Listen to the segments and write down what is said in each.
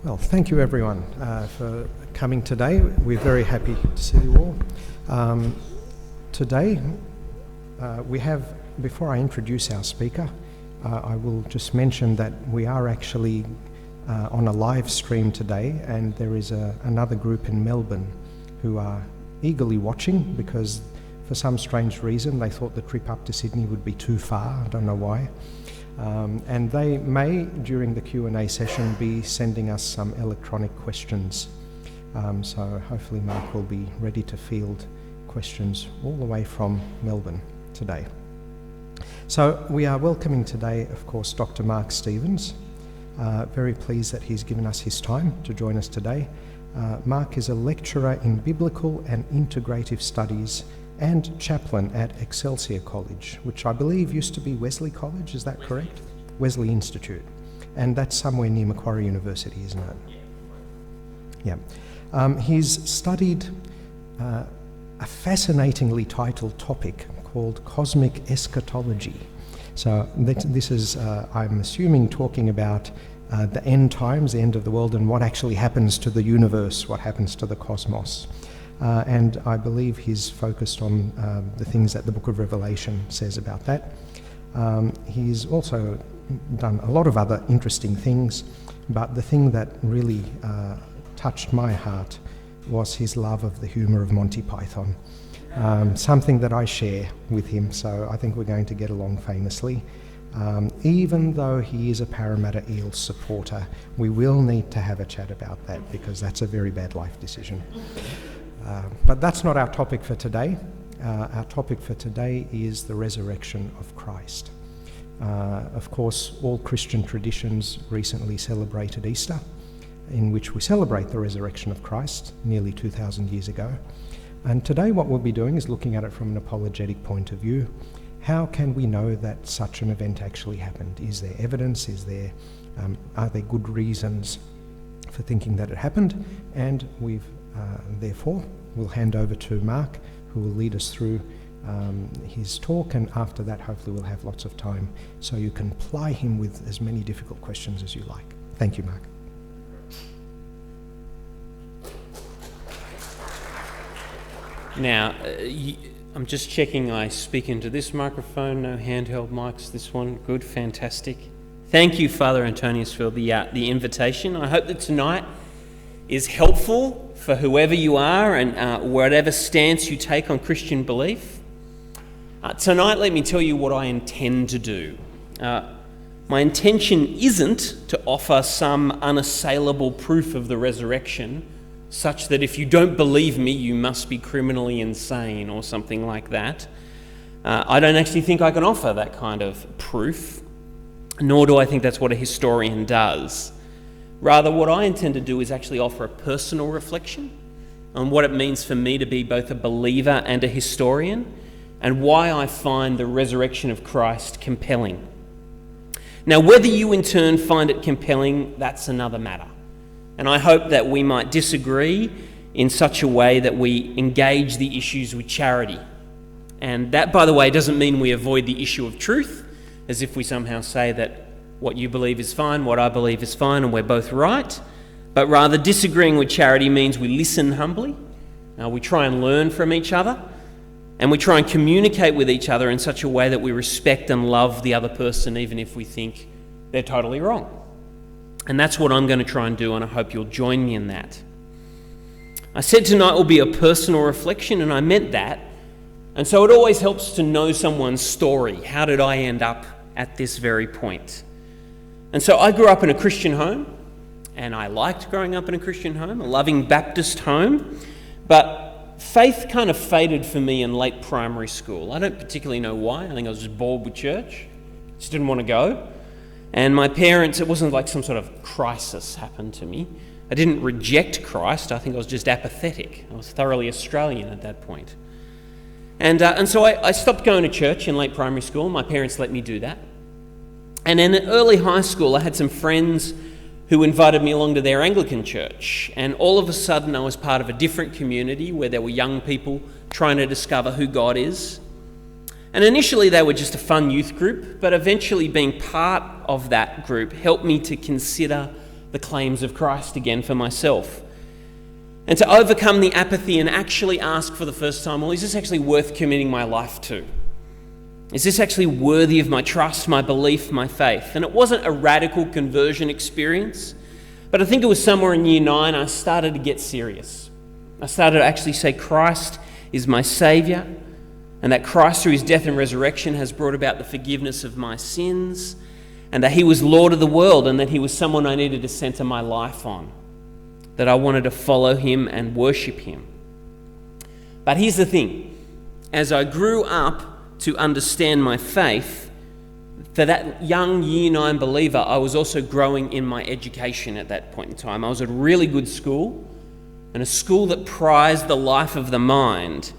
Well, thank you everyone for coming today. We're very happy to see you all. Today we have, before I introduce our speaker, I will just mention that we are actually on a live stream today, and there is another group in Melbourne who are eagerly watching because for some strange reason they thought the trip up to Sydney would be too far. I don't know why. And they may, during the Q&A session, be sending us some electronic questions. So hopefully Mark will be ready to field questions all the way from Melbourne today. So we are welcoming today, of course, Dr. Mark Stevens. Very pleased that he's given us his time to join us today. Mark is a lecturer in Biblical and Integrative Studies and chaplain at Excelsior College, which I believe used to be Wesley College, is that correct? Wesley Institute. And that's somewhere near Macquarie University, isn't it? Yeah. He's studied a fascinatingly titled topic called cosmic eschatology. So this is, I'm assuming, talking about the end times, the end of the world, and what actually happens to the universe, what happens to the cosmos. And I believe he's focused on the things that the book of Revelation says about that. He's also done a lot of other interesting things, but the thing that really touched my heart was his love of the humour of Monty Python, something that I share with him, so I think we're going to get along famously. Even though he is a Parramatta Eels supporter, we will need to have a chat about that because that's a very bad life decision. But that's not our topic for today. Our topic for today is the resurrection of Christ. Of course, all Christian traditions recently celebrated Easter, in which we celebrate the resurrection of Christ nearly 2,000 years ago. And today what we'll be doing is looking at it from an apologetic point of view. How can we know that such an event actually happened? Is there evidence? Are there good reasons for thinking that it happened? And therefore, we'll hand over to Mark, who will lead us through his talk, and after that, hopefully we'll have lots of time so you can ply him with as many difficult questions as you like. Thank you, Mark. Now, I'm just checking I speak into this microphone, no handheld mics, this one, good, fantastic. Thank you, Father Antonius, for the invitation. I hope that tonight is helpful for whoever you are and whatever stance you take on Christian belief. Tonight, let me tell you what I intend to do. My intention isn't to offer some unassailable proof of the resurrection, such that if you don't believe me, you must be criminally insane or something like that. I don't actually think I can offer that kind of proof, nor do I think that's what a historian does. Rather, what I intend to do is actually offer a personal reflection on what it means for me to be both a believer and a historian, and why I find the resurrection of Christ compelling. Now, whether you in turn find it compelling, that's another matter. And I hope that we might disagree in such a way that we engage the issues with charity. And that, by the way, doesn't mean we avoid the issue of truth, as if we somehow say that what you believe is fine, what I believe is fine, and we're both right. But rather, disagreeing with charity means we listen humbly, we try and learn from each other, and we try and communicate with each other in such a way that we respect and love the other person, even if we think they're totally wrong. And that's what I'm going to try and do, and I hope you'll join me in that. I said tonight will be a personal reflection, and I meant that. And so it always helps to know someone's story. How did I end up at this very point? And so I grew up in a Christian home, and I liked growing up in a Christian home, a loving Baptist home, but faith kind of faded for me in late primary school. I don't particularly know why. I think I was just bored with church, just didn't want to go. And my parents, it wasn't like some sort of crisis happened to me. I didn't reject Christ. I think I was just apathetic. I was thoroughly Australian at that point. And so I stopped going to church in late primary school. My parents let me do that. And in early high school, I had some friends who invited me along to their Anglican church. And all of a sudden, I was part of a different community where there were young people trying to discover who God is. And initially, they were just a fun youth group, but eventually being part of that group helped me to consider the claims of Christ again for myself. And to overcome the apathy and actually ask for the first time, well, is this actually worth committing my life to? Is this actually worthy of my trust, my belief, my faith? And it wasn't a radical conversion experience, but I think it was somewhere in year 9 I started to get serious. I started to actually say Christ is my Saviour, and that Christ through his death and resurrection has brought about the forgiveness of my sins, and that he was Lord of the world, and that he was someone I needed to center my life on, that I wanted to follow him and worship him. But here's the thing. As I grew up to understand my faith, for that young year 9 believer, I was also growing in my education at that point in time. I was at a really good school, and a school that prized the life of the mind.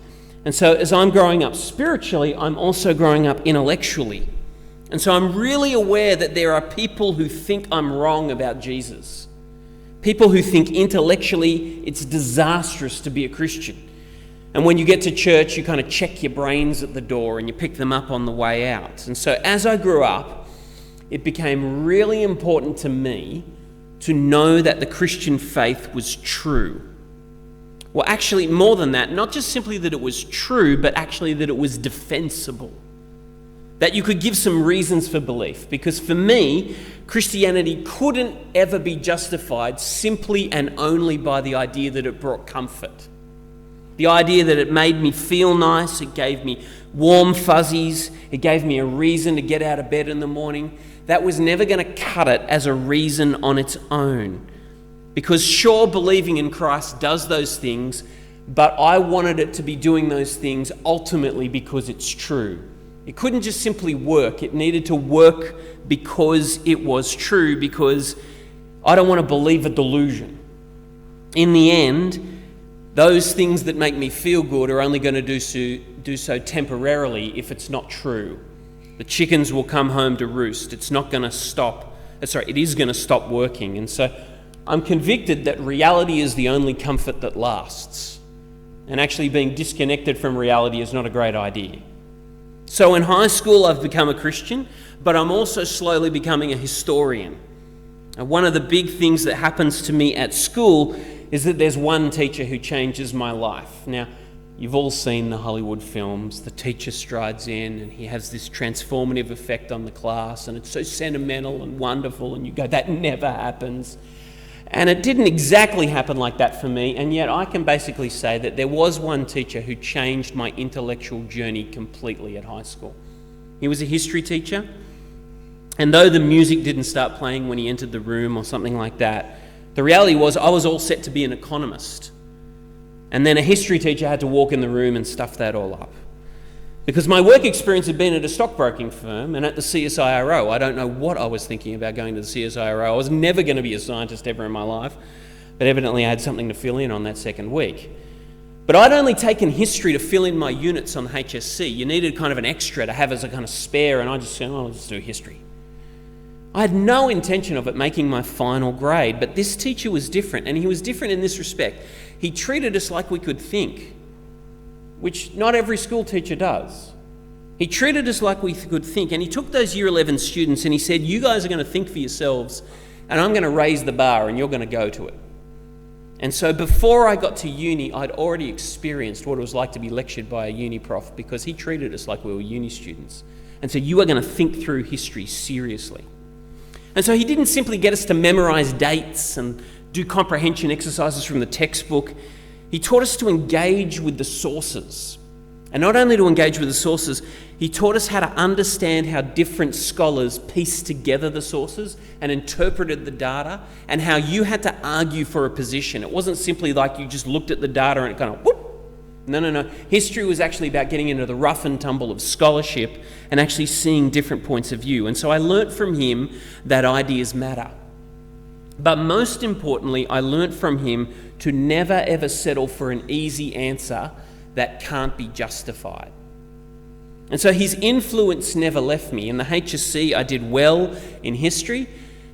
And so as I'm growing up spiritually, I'm also growing up intellectually. And so I'm really aware that there are people who think I'm wrong about Jesus. People who think intellectually it's disastrous to be a Christian. And when you get to church, you kind of check your brains at the door and you pick them up on the way out. And so as I grew up, it became really important to me to know that the Christian faith was true. Well, actually, more than that, not just simply that it was true, but actually that it was defensible. That you could give some reasons for belief. Because for me, Christianity couldn't ever be justified simply and only by the idea that it brought comfort. The idea that it made me feel nice, it gave me warm fuzzies, it gave me a reason to get out of bed in the morning. That was never going to cut it as a reason on its own. Because sure, believing in Christ does those things, but I wanted it to be doing those things ultimately because it's true. It couldn't just simply work. It needed to work because it was true, because I don't want to believe a delusion. In the end, those things that make me feel good are only going to do so temporarily if it's not true. The chickens will come home to roost. It's not going to stop. It is going to stop working. And so I'm convicted that reality is the only comfort that lasts. And actually being disconnected from reality is not a great idea. So in high school, I've become a Christian, but I'm also slowly becoming a historian. And one of the big things that happens to me at school is that there's one teacher who changes my life. Now, you've all seen the Hollywood films. The teacher strides in and he has this transformative effect on the class, and it's so sentimental and wonderful, and you go, that never happens. And it didn't exactly happen like that for me, and yet I can basically say that there was one teacher who changed my intellectual journey completely at high school. He was a history teacher, and though the music didn't start playing when he entered the room or something like that, the reality was I was all set to be an economist. And then a history teacher had to walk in the room and stuff that all up. Because my work experience had been at a stockbroking firm and at the CSIRO. I don't know what I was thinking about going to the CSIRO. I was never going to be a scientist ever in my life, but evidently I had something to fill in on that second week. But I'd only taken history to fill in my units on the HSC. You needed kind of an extra to have as a kind of spare, and I just said, I'll just do history. I had no intention of it making my final grade, but this teacher was different, and he was different in this respect. He treated us like we could think, which not every school teacher does. He treated us like we could think, and he took those Year 11 students and he said, you guys are going to think for yourselves, and I'm going to raise the bar and you're going to go to it. And so before I got to uni, I'd already experienced what it was like to be lectured by a uni prof, because he treated us like we were uni students. And so you are going to think through history seriously. And so he didn't simply get us to memorize dates and do comprehension exercises from the textbook. He taught us to engage with the sources. And not only to engage with the sources, he taught us how to understand how different scholars pieced together the sources and interpreted the data, and how you had to argue for a position. It wasn't simply like you just looked at the data and it kind of whoop. No. History was actually about getting into the rough and tumble of scholarship and actually seeing different points of view. And so I learnt from him that ideas matter. But most importantly, I learnt from him to never ever settle for an easy answer that can't be justified. And so his influence never left me. In the HSC, I did well in history.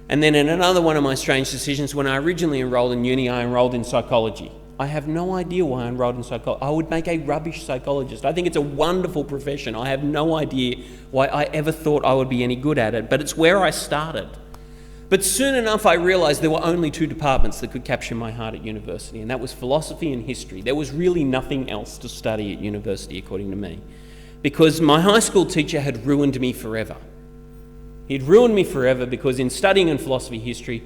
And then in another one of my strange decisions, when I originally enrolled in uni, I enrolled in psychology. I have no idea why I enrolled in psychology. I would make a rubbish psychologist. I think it's a wonderful profession. I have no idea why I ever thought I would be any good at it, but it's where I started. But soon enough, I realised there were only two departments that could capture my heart at university, and that was philosophy and history. There was really nothing else to study at university, according to me, because my high school teacher had ruined me forever. He'd ruined me forever because in studying in philosophy history,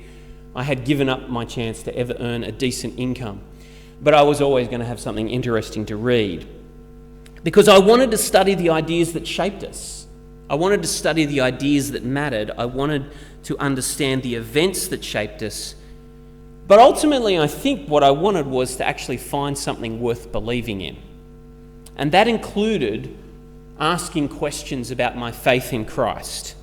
I had given up my chance to ever earn a decent income. But I was always going to have something interesting to read, because I wanted to study the ideas that shaped us. I wanted to study the ideas that mattered. I wanted to understand the events that shaped us. But ultimately, I think what I wanted was to actually find something worth believing in. And that included asking questions about my faith in Christ.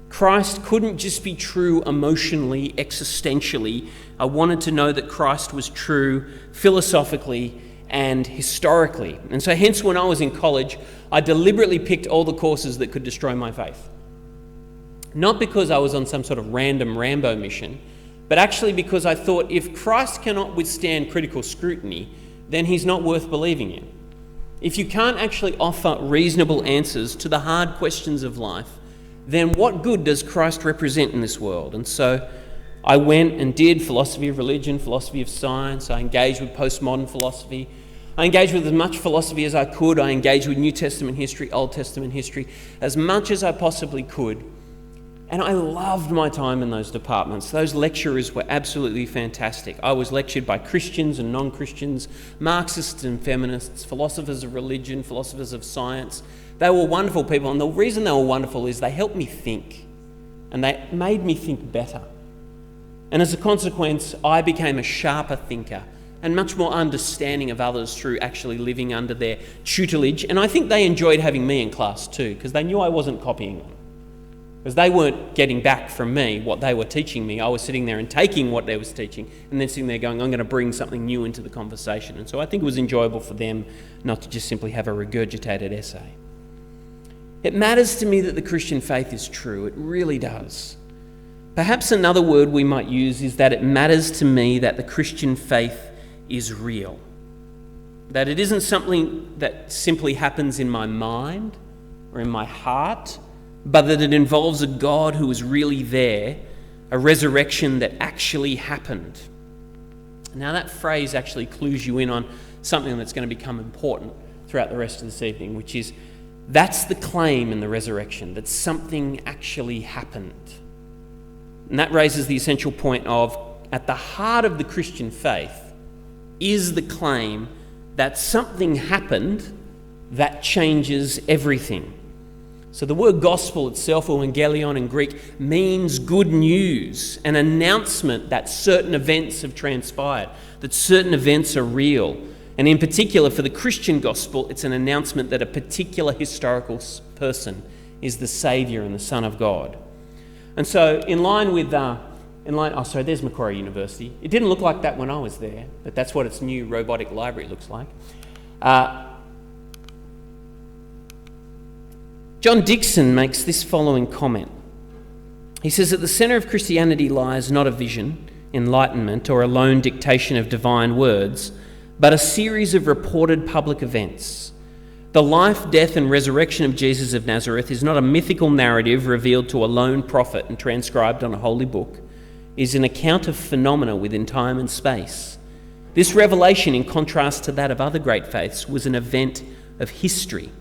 Christ couldn't just be true emotionally, existentially. I wanted to know that Christ was true philosophically and historically. And so hence when I was in college, I deliberately picked all the courses that could destroy my faith. Not because I was on some sort of random Rambo mission, but actually because I thought if Christ cannot withstand critical scrutiny, then he's not worth believing in. If you can't actually offer reasonable answers to the hard questions of life, then what good does Christ represent in this world? And so I went and did philosophy of religion, philosophy of science. I engaged with postmodern philosophy. I engaged with as much philosophy as I could. I engaged with New Testament history, Old Testament history, as much as I possibly could. And I loved my time in those departments. Those lecturers were absolutely fantastic. I was lectured by Christians and non-Christians, Marxists and feminists, philosophers of religion, philosophers of science. They were wonderful people, and the reason they were wonderful is they helped me think, and they made me think better. And as a consequence, I became a sharper thinker and much more understanding of others through actually living under their tutelage. And I think they enjoyed having me in class too, because they knew I wasn't copying them. Because they weren't getting back from me what they were teaching me. I was sitting there and taking what they was teaching and then sitting there going, I'm going to bring something new into the conversation. And so I think it was enjoyable for them not to just simply have a regurgitated essay. It matters to me that the Christian faith is true. It really does. Perhaps another word we might use is that it matters to me that the Christian faith is real. That it isn't something that simply happens in my mind or in my heart, but that it involves a God who is really there, a resurrection that actually happened. Now that phrase actually clues you in on something that's going to become important throughout the rest of this evening, which is that's the claim in the resurrection, that something actually happened. And that raises the essential point of, at the heart of the Christian faith is the claim that something happened that changes everything. So the word gospel itself, or evangelion in Greek, means good news, an announcement that certain events have transpired, that certain events are real. And in particular, for the Christian gospel, it's an announcement that a particular historical person is the Saviour and the Son of God. And so in line with, there's Macquarie University. It didn't look like that when I was there, but that's what its new robotic library looks like. John Dickson makes this following comment. He says, at the centre of Christianity lies not a vision, enlightenment, or a lone dictation of divine words, but a series of reported public events. The life, death, and resurrection of Jesus of Nazareth is not a mythical narrative revealed to a lone prophet and transcribed on a holy book. It is an account of phenomena within time and space. This revelation, in contrast to that of other great faiths, was an event of history.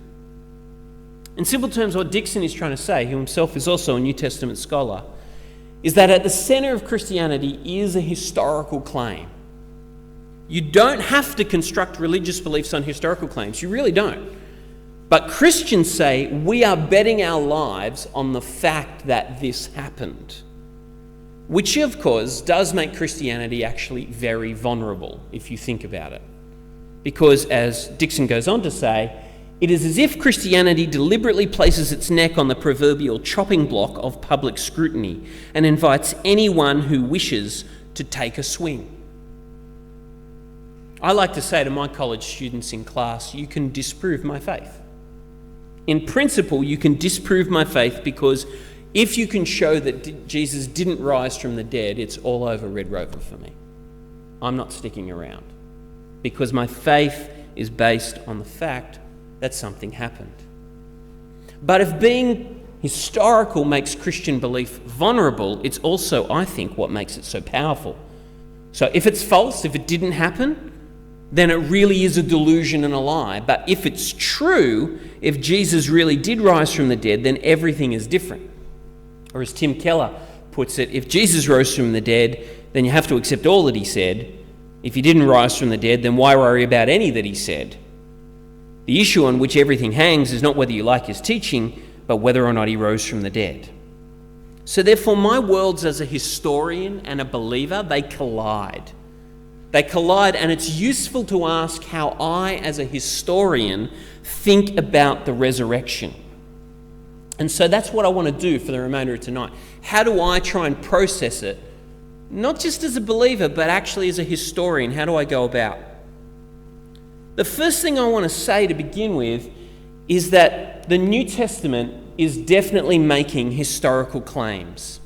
In simple terms, what Dickson is trying to say, who himself is also a New Testament scholar, is that at the centre of Christianity is a historical claim. You don't have to construct religious beliefs on historical claims. You really don't. But Christians say we are betting our lives on the fact that this happened, which of course does make Christianity actually very vulnerable if you think about it. Because as Dickson goes on to say, it is as if Christianity deliberately places its neck on the proverbial chopping block of public scrutiny and invites anyone who wishes to take a swing. I like to say to my college students in class, you can disprove my faith. In principle, you can disprove my faith because if you can show that Jesus didn't rise from the dead, it's all over Red Rover for me. I'm not sticking around because my faith is based on the fact that something happened. But if being historical makes Christian belief vulnerable, it's also, I think, what makes it so powerful. So if it's false, if it didn't happen, then it really is a delusion and a lie. But if it's true, if Jesus really did rise from the dead, then everything is different. Or as Tim Keller puts it, if Jesus rose from the dead, then you have to accept all that he said. If he didn't rise from the dead, then why worry about any that he said? The issue on which everything hangs is not whether you like his teaching, but whether or not he rose from the dead. So therefore, my worlds as a historian and a believer, they collide. They collide, and it's useful to ask how I, as a historian, think about the resurrection. And so that's what I want to do for the remainder of tonight. How do I try and process it? Not just as a believer, but actually as a historian. How do I go about? The first thing I want to say to begin with is that the New Testament is definitely making historical claims.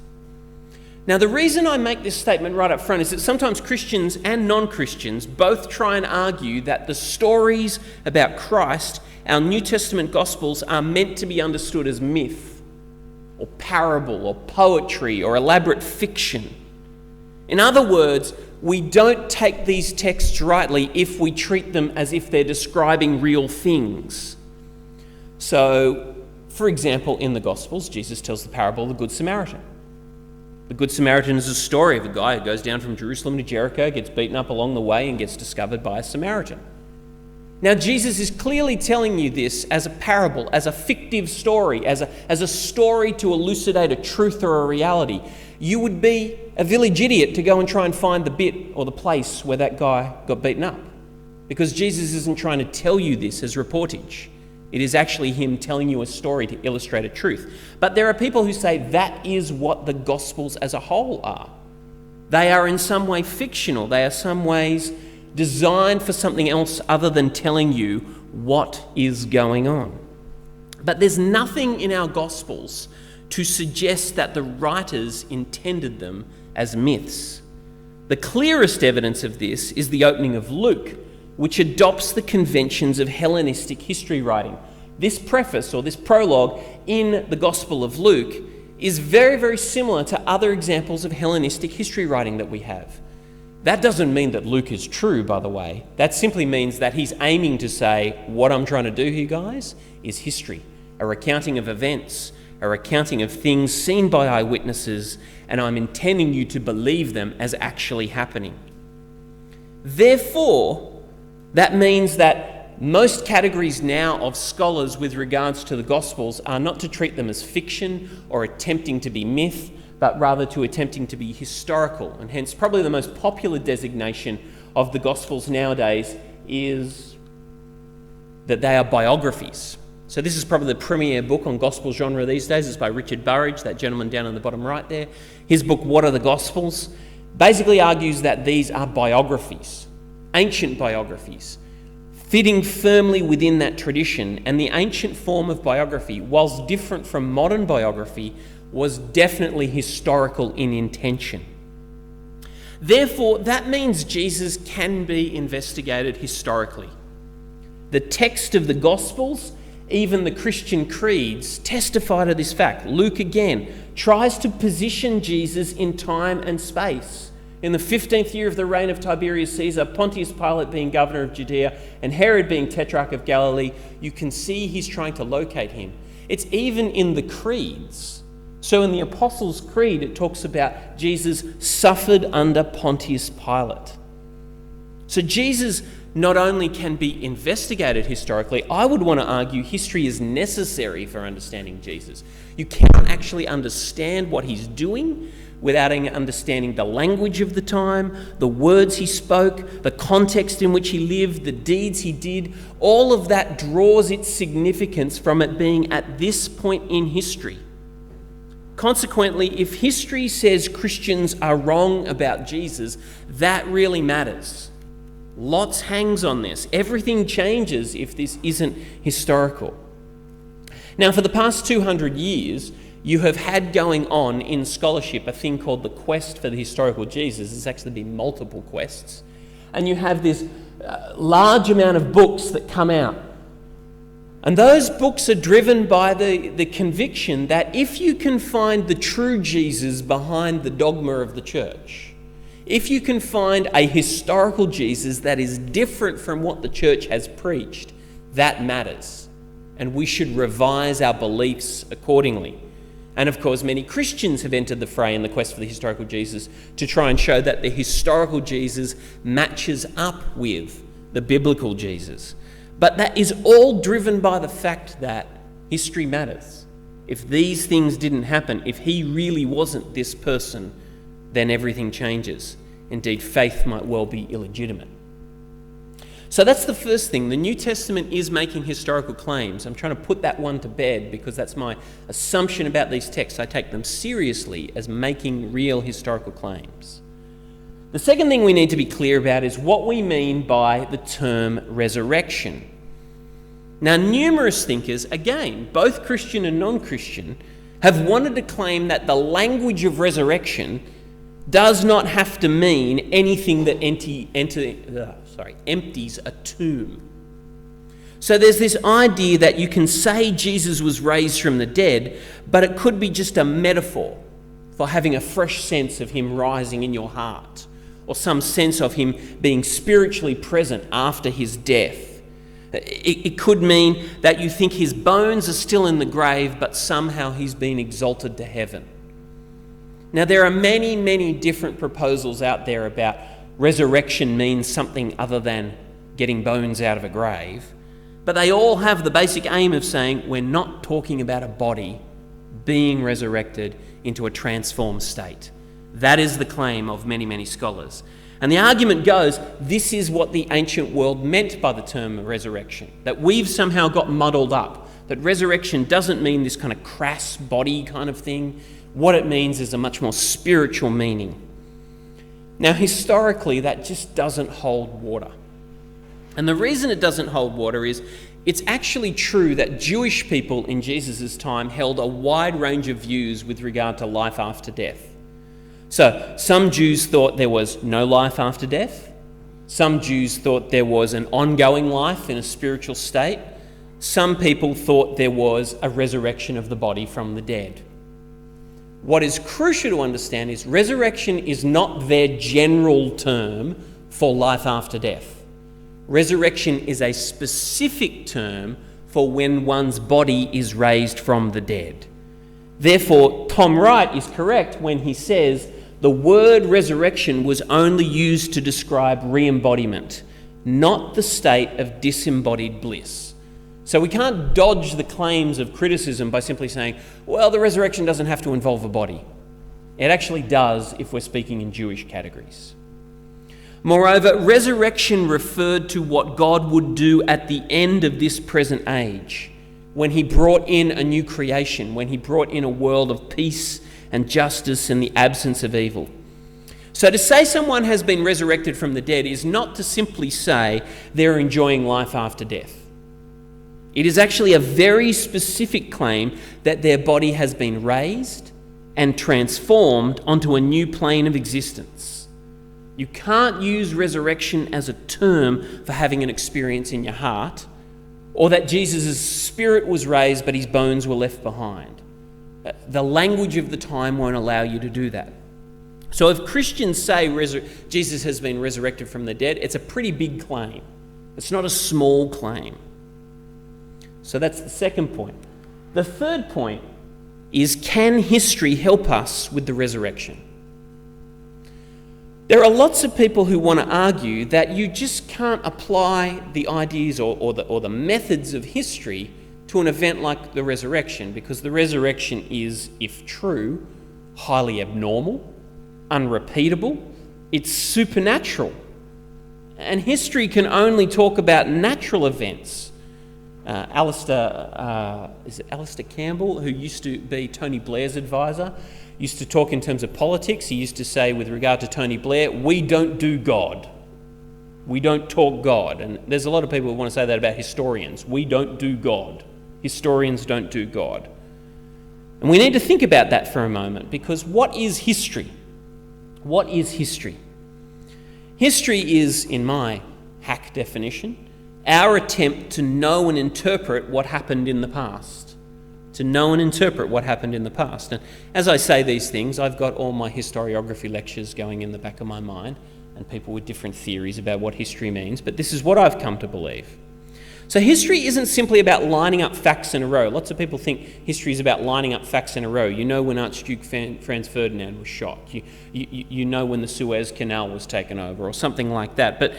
Now, the reason I make this statement right up front is that sometimes Christians and non-Christians both try and argue that the stories about Christ, our New Testament Gospels, are meant to be understood as myth, or parable, or poetry, or elaborate fiction. In other words, we don't take these texts rightly if we treat them as if they're describing real things. So, for example, in the Gospels, Jesus tells the parable of the Good Samaritan. The Good Samaritan is a story of a guy who goes down from Jerusalem to Jericho, gets beaten up along the way, and gets discovered by a Samaritan. Now, Jesus is clearly telling you this as a parable, as a fictive story, as a story to elucidate a truth or a reality. You would be a village idiot to go and try and find the bit or the place where that guy got beaten up, because Jesus isn't trying to tell you this as reportage. It is actually him telling you a story to illustrate a truth. But there are people who say that is what the Gospels as a whole are. They are in some way fictional. They are some ways designed for something else other than telling you what is going on. But there's nothing in our Gospels to suggest that the writers intended them as myths. The clearest evidence of this is the opening of Luke, which adopts the conventions of Hellenistic history writing. This preface, or this prologue, in the Gospel of Luke is very, very similar to other examples of Hellenistic history writing that we have. That doesn't mean that Luke is true, by the way. That simply means that he's aiming to say, what I'm trying to do here, guys, is history, a recounting of events, a recounting of things seen by eyewitnesses, and I'm intending you to believe them as actually happening. Therefore, that means that most categories now of scholars with regards to the Gospels are not to treat them as fiction or attempting to be myth, but rather to attempting to be historical. And hence, probably the most popular designation of the Gospels nowadays is that they are biographies. So this is probably the premier book on Gospel genre these days. It's by Richard Burridge, that gentleman down on the bottom right there. His book, What Are the Gospels?, basically argues that these are biographies, ancient biographies, fitting firmly within that tradition. And the ancient form of biography, whilst different from modern biography, was definitely historical in intention. Therefore, that means Jesus can be investigated historically. The text of the Gospels, even the Christian creeds, testify to this fact. Luke, again, tries to position Jesus in time and space. In the 15th year of the reign of Tiberius Caesar, Pontius Pilate being governor of Judea and Herod being tetrarch of Galilee, you can see he's trying to locate him. It's even in the creeds. So in the Apostles' Creed, it talks about Jesus suffered under Pontius Pilate. So Jesus not only can be investigated historically, I would want to argue history is necessary for understanding Jesus. You cannot actually understand what he's doing without understanding the language of the time, the words he spoke, the context in which he lived, the deeds he did. All of that draws its significance from it being at this point in history. Consequently, if history says Christians are wrong about Jesus, that really matters. Lots hangs on this. Everything changes if this isn't historical. Now, for the past 200 years, you have had going on in scholarship a thing called the quest for the historical Jesus. There's actually been multiple quests. And you have this large amount of books that come out. And those books are driven by the conviction that if you can find the true Jesus behind the dogma of the church, if you can find a historical Jesus that is different from what the church has preached, that matters. And we should revise our beliefs accordingly. And of course, many Christians have entered the fray in the quest for the historical Jesus to try and show that the historical Jesus matches up with the biblical Jesus. But that is all driven by the fact that history matters. If these things didn't happen, if he really wasn't this person, then everything changes. Indeed, faith might well be illegitimate. So that's the first thing. The New Testament is making historical claims. I'm trying to put that one to bed because that's my assumption about these texts. I take them seriously as making real historical claims. The second thing we need to be clear about is what we mean by the term resurrection. Now, numerous thinkers, again, both Christian and non-Christian, have wanted to claim that the language of resurrection does not have to mean anything that empties a tomb. So there's this idea that you can say Jesus was raised from the dead, but it could be just a metaphor for having a fresh sense of him rising in your heart, or some sense of him being spiritually present after his death. It could mean that you think his bones are still in the grave, but somehow he's been exalted to heaven. Now, there are many, many different proposals out there about resurrection means something other than getting bones out of a grave, but they all have the basic aim of saying we're not talking about a body being resurrected into a transformed state. That is the claim of many, many scholars. And the argument goes, this is what the ancient world meant by the term resurrection, that we've somehow got muddled up, that resurrection doesn't mean this kind of crass body kind of thing. What it means is a much more spiritual meaning. Now, historically, that just doesn't hold water. And the reason it doesn't hold water is it's actually true that Jewish people in Jesus' time held a wide range of views with regard to life after death. So, some Jews thought there was no life after death. Some Jews thought there was an ongoing life in a spiritual state. Some people thought there was a resurrection of the body from the dead. What is crucial to understand is resurrection is not their general term for life after death. Resurrection is a specific term for when one's body is raised from the dead. Therefore, Tom Wright is correct when he says the word resurrection was only used to describe re-embodiment, not the state of disembodied bliss. So we can't dodge the claims of criticism by simply saying, well, the resurrection doesn't have to involve a body. It actually does if we're speaking in Jewish categories. Moreover, resurrection referred to what God would do at the end of this present age, when he brought in a new creation, when he brought in a world of peace and justice and the absence of evil. So to say someone has been resurrected from the dead is not to simply say they're enjoying life after death. It is actually a very specific claim that their body has been raised and transformed onto a new plane of existence. You can't use resurrection as a term for having an experience in your heart, or that Jesus' spirit was raised but his bones were left behind. The language of the time won't allow you to do that. So if Christians say Jesus has been resurrected from the dead, it's a pretty big claim. It's not a small claim. So that's the second point. The third point is, can history help us with the resurrection? There are lots of people who want to argue that you just can't apply the ideas or the methods of history to an event like the resurrection, because the resurrection is, if true, highly abnormal, unrepeatable, it's supernatural. And history can only talk about natural events. Alistair Campbell, who used to be Tony Blair's advisor, used to talk in terms of politics. He used to say, with regard to Tony Blair, we don't do God. We don't talk God. And there's a lot of people who want to say that about historians. We don't do God. Historians don't do God. And we need to think about that for a moment, because what is history? What is history? History is, in my hack definition, our attempt to know and interpret what happened in the past. To know and interpret what happened in the past. And as I say these things, I've got all my historiography lectures going in the back of my mind, and people with different theories about what history means, but this is what I've come to believe. So history isn't simply about lining up facts in a row. Lots of people think history is about lining up facts in a row. You know when Archduke Franz Ferdinand was shot. You know when the Suez Canal was taken over, or something like that. But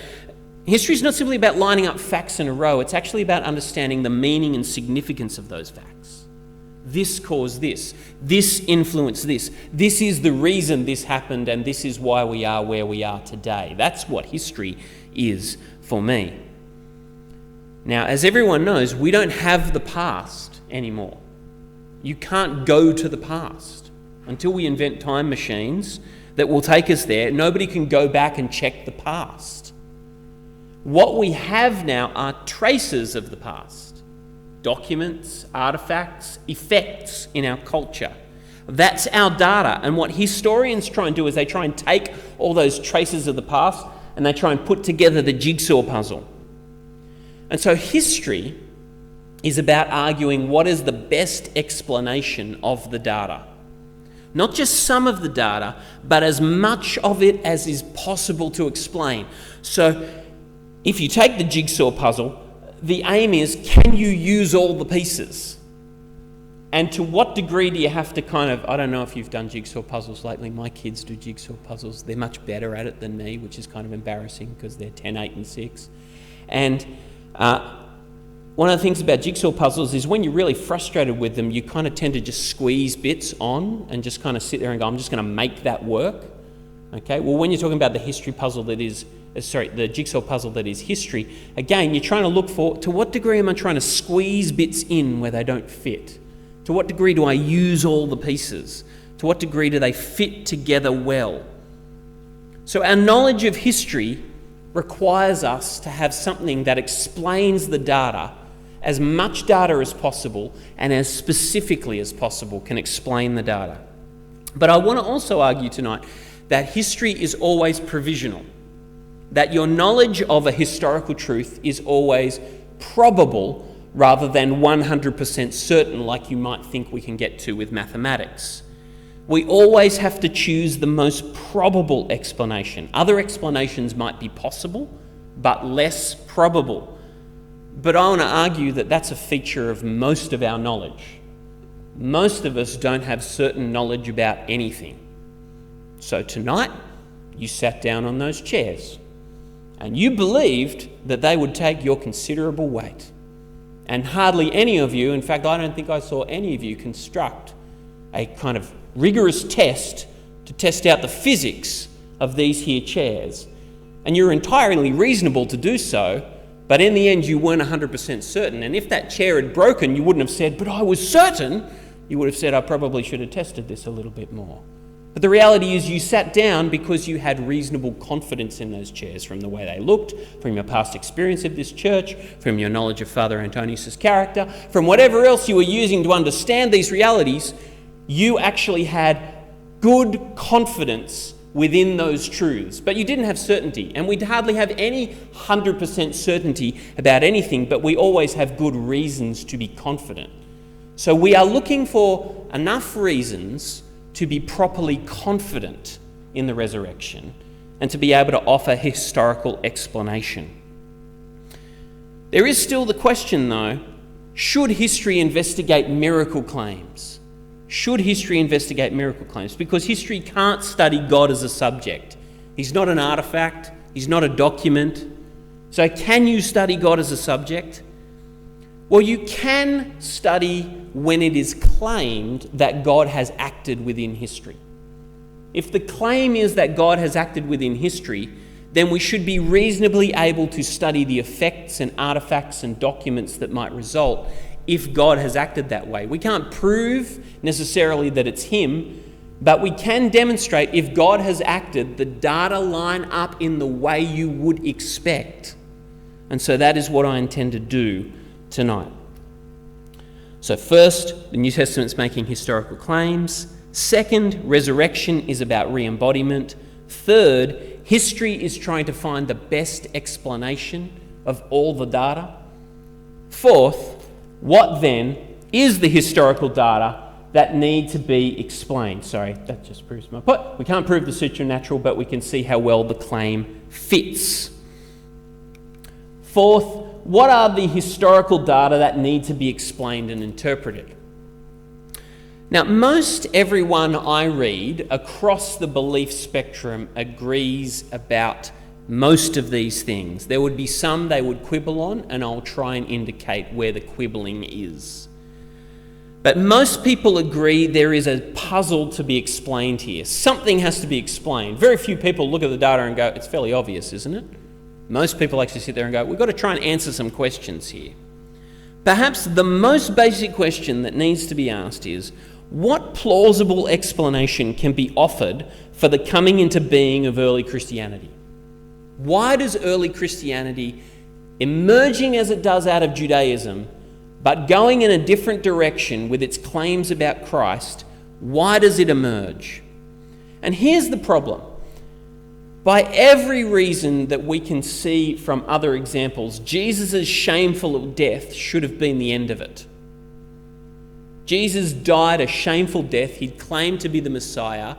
history is not simply about lining up facts in a row. It's actually about understanding the meaning and significance of those facts. This caused this. This influenced this. This is the reason this happened, and this is why we are where we are today. That's what history is for me. Now, as everyone knows, we don't have the past anymore. You can't go to the past. Until we invent time machines that will take us there, nobody can go back and check the past. What we have now are traces of the past. Documents, artifacts, effects in our culture. That's our data. And what historians try and do is they try and take all those traces of the past and they try and put together the jigsaw puzzle. And so history is about arguing what is the best explanation of the data. Not just some of the data, but as much of it as is possible to explain. So if you take the jigsaw puzzle, the aim is, can you use all the pieces? And to what degree do you have to I don't know if you've done jigsaw puzzles lately. My kids do jigsaw puzzles. They're much better at it than me, which is kind of embarrassing because they're 10, 8 and 6. And one of the things about jigsaw puzzles is when you're really frustrated with them, you kind of tend to just squeeze bits on and just kind of sit there and go, I'm just going to make that work. Okay, well, when you're talking about the jigsaw puzzle that is history, again, you're trying to look for, to what degree am I trying to squeeze bits in where they don't fit? To what degree do I use all the pieces? To what degree do they fit together well? So our knowledge of history requires us to have something that explains the data, as much data as possible and as specifically as possible can explain the data. But I want to also argue tonight that history is always provisional, that your knowledge of a historical truth is always probable rather than 100% certain like you might think we can get to with mathematics. We always have to choose the most probable explanation. Other explanations might be possible, but less probable. But I want to argue that that's a feature of most of our knowledge. Most of us don't have certain knowledge about anything. So tonight, you sat down on those chairs, and you believed that they would take your considerable weight. And hardly any of you, in fact, I don't think I saw any of you construct a kind of rigorous test to test out the physics of these here chairs. And you're entirely reasonable to do so, but in the end you weren't 100% certain. And if that chair had broken, you wouldn't have said, but I was certain. You would have said, I probably should have tested this a little bit more. But the reality is you sat down because you had reasonable confidence in those chairs from the way they looked, from your past experience of this church, from your knowledge of Father Antonius's character, from whatever else you were using to understand these realities. You actually had good confidence within those truths, but you didn't have certainty. And we hardly have any 100% certainty about anything, but we always have good reasons to be confident. So we are looking for enough reasons to be properly confident in the resurrection and to be able to offer historical explanation. There is still the question, though, should history investigate miracle claims? Should history investigate miracle claims? Because history can't study God as a subject. He's not an artifact. He's not a document. So can you study God as a subject? Well, you can study when it is claimed that God has acted within history. If the claim is that God has acted within history, then we should be reasonably able to study the effects and artifacts and documents that might result if God has acted that way. We can't prove necessarily that it's him, but we can demonstrate if God has acted, the data line up in the way you would expect. And so that is what I intend to do tonight. So first, the New Testament's making historical claims. Second, resurrection is about re-embodiment. Third, history is trying to find the best explanation of all the data? Fourth, what then is the historical data that need to be explained? Sorry, that just proves my point. We can't prove the supernatural, but we can see how well the claim fits. Fourth, what are the historical data that need to be explained and interpreted? Now, most everyone I read across the belief spectrum agrees about most of these things. There would be some they would quibble on, and I'll try and indicate where the quibbling is. But most people agree there is a puzzle to be explained here. Something has to be explained. Very few people look at the data and go, it's fairly obvious, isn't it? Most people actually sit there and go, we've got to try and answer some questions here. Perhaps the most basic question that needs to be asked is, what plausible explanation can be offered for the coming into being of early Christianity? Why does early Christianity, emerging as it does out of Judaism, but going in a different direction with its claims about Christ, why does it emerge? And here's the problem. By every reason that we can see from other examples, Jesus' shameful death should have been the end of it. Jesus died a shameful death. He'd claimed to be the Messiah.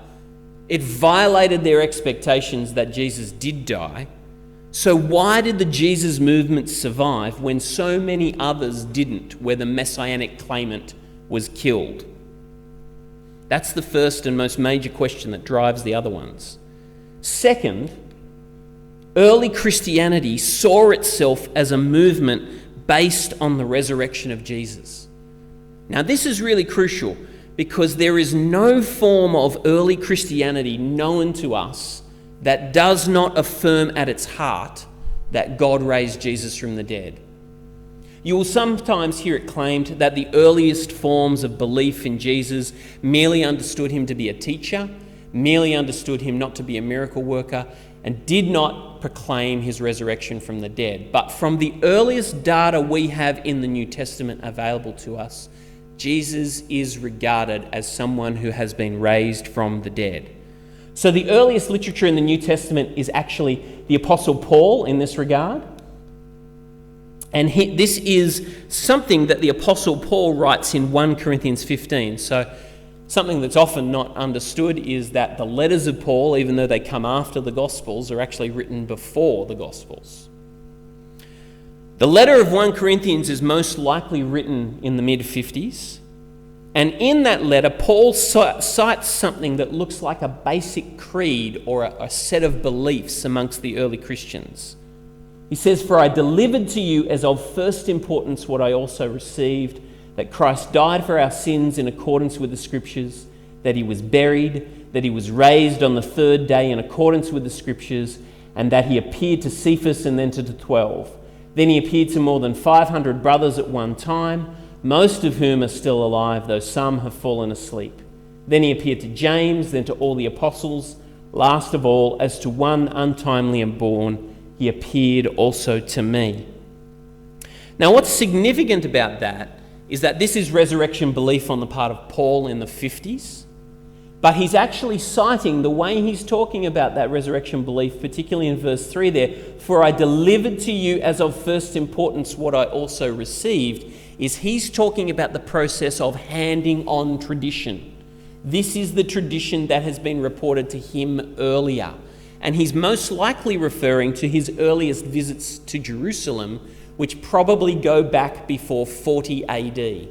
It violated their expectations that Jesus did die. So why did the Jesus movement survive when so many others didn't, where the messianic claimant was killed? That's the first and most major question that drives the other ones. Second, early Christianity saw itself as a movement based on the resurrection of Jesus. Now, this is really crucial because there is no form of early Christianity known to us that does not affirm at its heart that God raised Jesus from the dead. You will sometimes hear it claimed that the earliest forms of belief in Jesus merely understood him to be a teacher, merely understood him not to be a miracle worker, and did not proclaim his resurrection from the dead. But from the earliest data we have in the New Testament available to us, Jesus is regarded as someone who has been raised from the dead. So the earliest literature in the New Testament is actually the Apostle Paul in this regard. And this is something that the Apostle Paul writes in 1 Corinthians 15. So something that's often not understood is that the letters of Paul, even though they come after the Gospels, are actually written before the Gospels. The letter of 1 Corinthians is most likely written in the mid-50s. And in that letter, Paul cites something that looks like a basic creed or a set of beliefs amongst the early Christians. He says, "For I delivered to you as of first importance what I also received, that Christ died for our sins in accordance with the Scriptures, that he was buried, that he was raised on the third day in accordance with the Scriptures, and that he appeared to Cephas and then to the 12. Then he appeared to more than 500 brothers at one time, most of whom are still alive, though some have fallen asleep. Then he appeared to James, then to all the apostles. Last of all, as to one untimely and born, he appeared also to me." Now, what's significant about that is that this is resurrection belief on the part of Paul in the 50s, but he's actually citing the way he's talking about that resurrection belief, particularly in verse 3 there, "For I delivered to you as of first importance what I also received," is he's talking about the process of handing on tradition. This is the tradition that has been reported to him earlier. And he's most likely referring to his earliest visits to Jerusalem, which probably go back before 40 AD.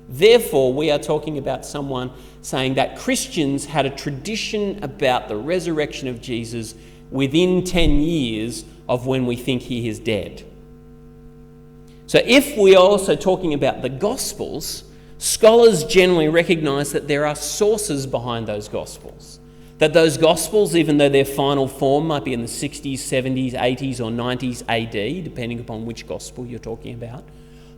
Therefore, we are talking about someone saying that Christians had a tradition about the resurrection of Jesus within 10 years of when we think he is dead. So if we are also talking about the Gospels, scholars generally recognise that there are sources behind those Gospels. That those Gospels, even though their final form might be in the 60s, 70s, 80s or 90s AD, depending upon which Gospel you're talking about,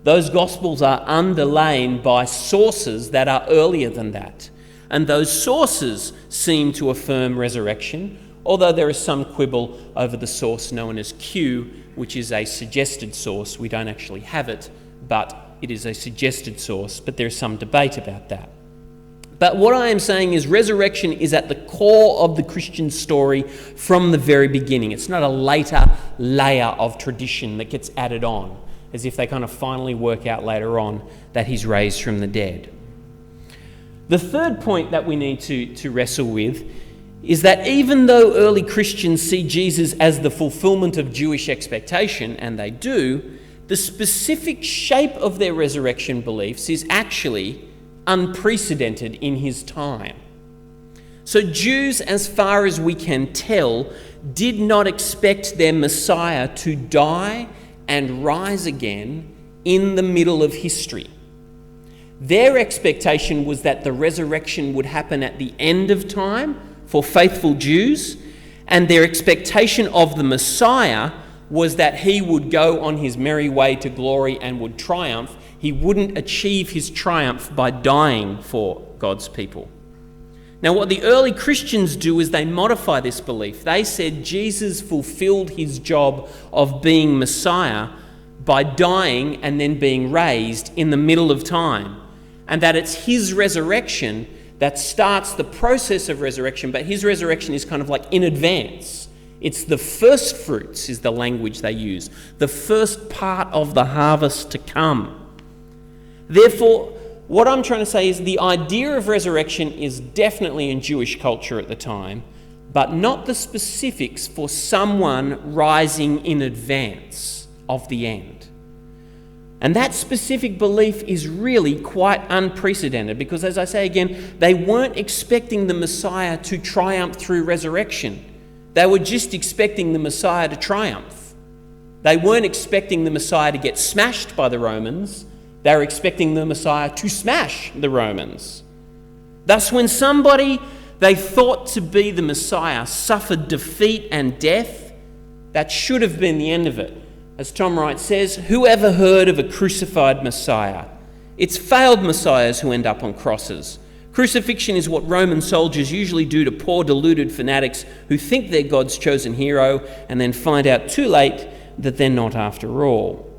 those Gospels are underlain by sources that are earlier than that. And those sources seem to affirm resurrection, although there is some quibble over the source known as Q, which is a suggested source. We don't actually have it, but it is a suggested source, but there is some debate about that. But what I am saying is resurrection is at the core of the Christian story from the very beginning. It's not a later layer of tradition that gets added on, as if they kind of finally work out later on that he's raised from the dead. The third point that we need to wrestle with is that even though early Christians see Jesus as the fulfillment of Jewish expectation, and they do, the specific shape of their resurrection beliefs is actually unprecedented in his time. So Jews, as far as we can tell, did not expect their Messiah to die and rise again in the middle of history. Their expectation was that the resurrection would happen at the end of time for faithful Jews, and their expectation of the Messiah was that he would go on his merry way to glory and would triumph. He wouldn't achieve his triumph by dying for God's people. Now, what the early Christians do is they modify this belief. They said Jesus fulfilled his job of being Messiah by dying and then being raised in the middle of time, and that it's his resurrection that starts the process of resurrection, but his resurrection is kind of like in advance. It's the first fruits is the language they use, the first part of the harvest to come. Therefore, what I'm trying to say is the idea of resurrection is definitely in Jewish culture at the time, but not the specifics for someone rising in advance of the end. And that specific belief is really quite unprecedented because, as I say again, they weren't expecting the Messiah to triumph through resurrection. They were just expecting the Messiah to triumph. They weren't expecting the Messiah to get smashed by the Romans. They were expecting the Messiah to smash the Romans. Thus, when somebody they thought to be the Messiah suffered defeat and death, that should have been the end of it. As Tom Wright says, who ever heard of a crucified Messiah? It's failed messiahs who end up on crosses. Crucifixion is what Roman soldiers usually do to poor deluded fanatics who think they're God's chosen hero and then find out too late that they're not after all.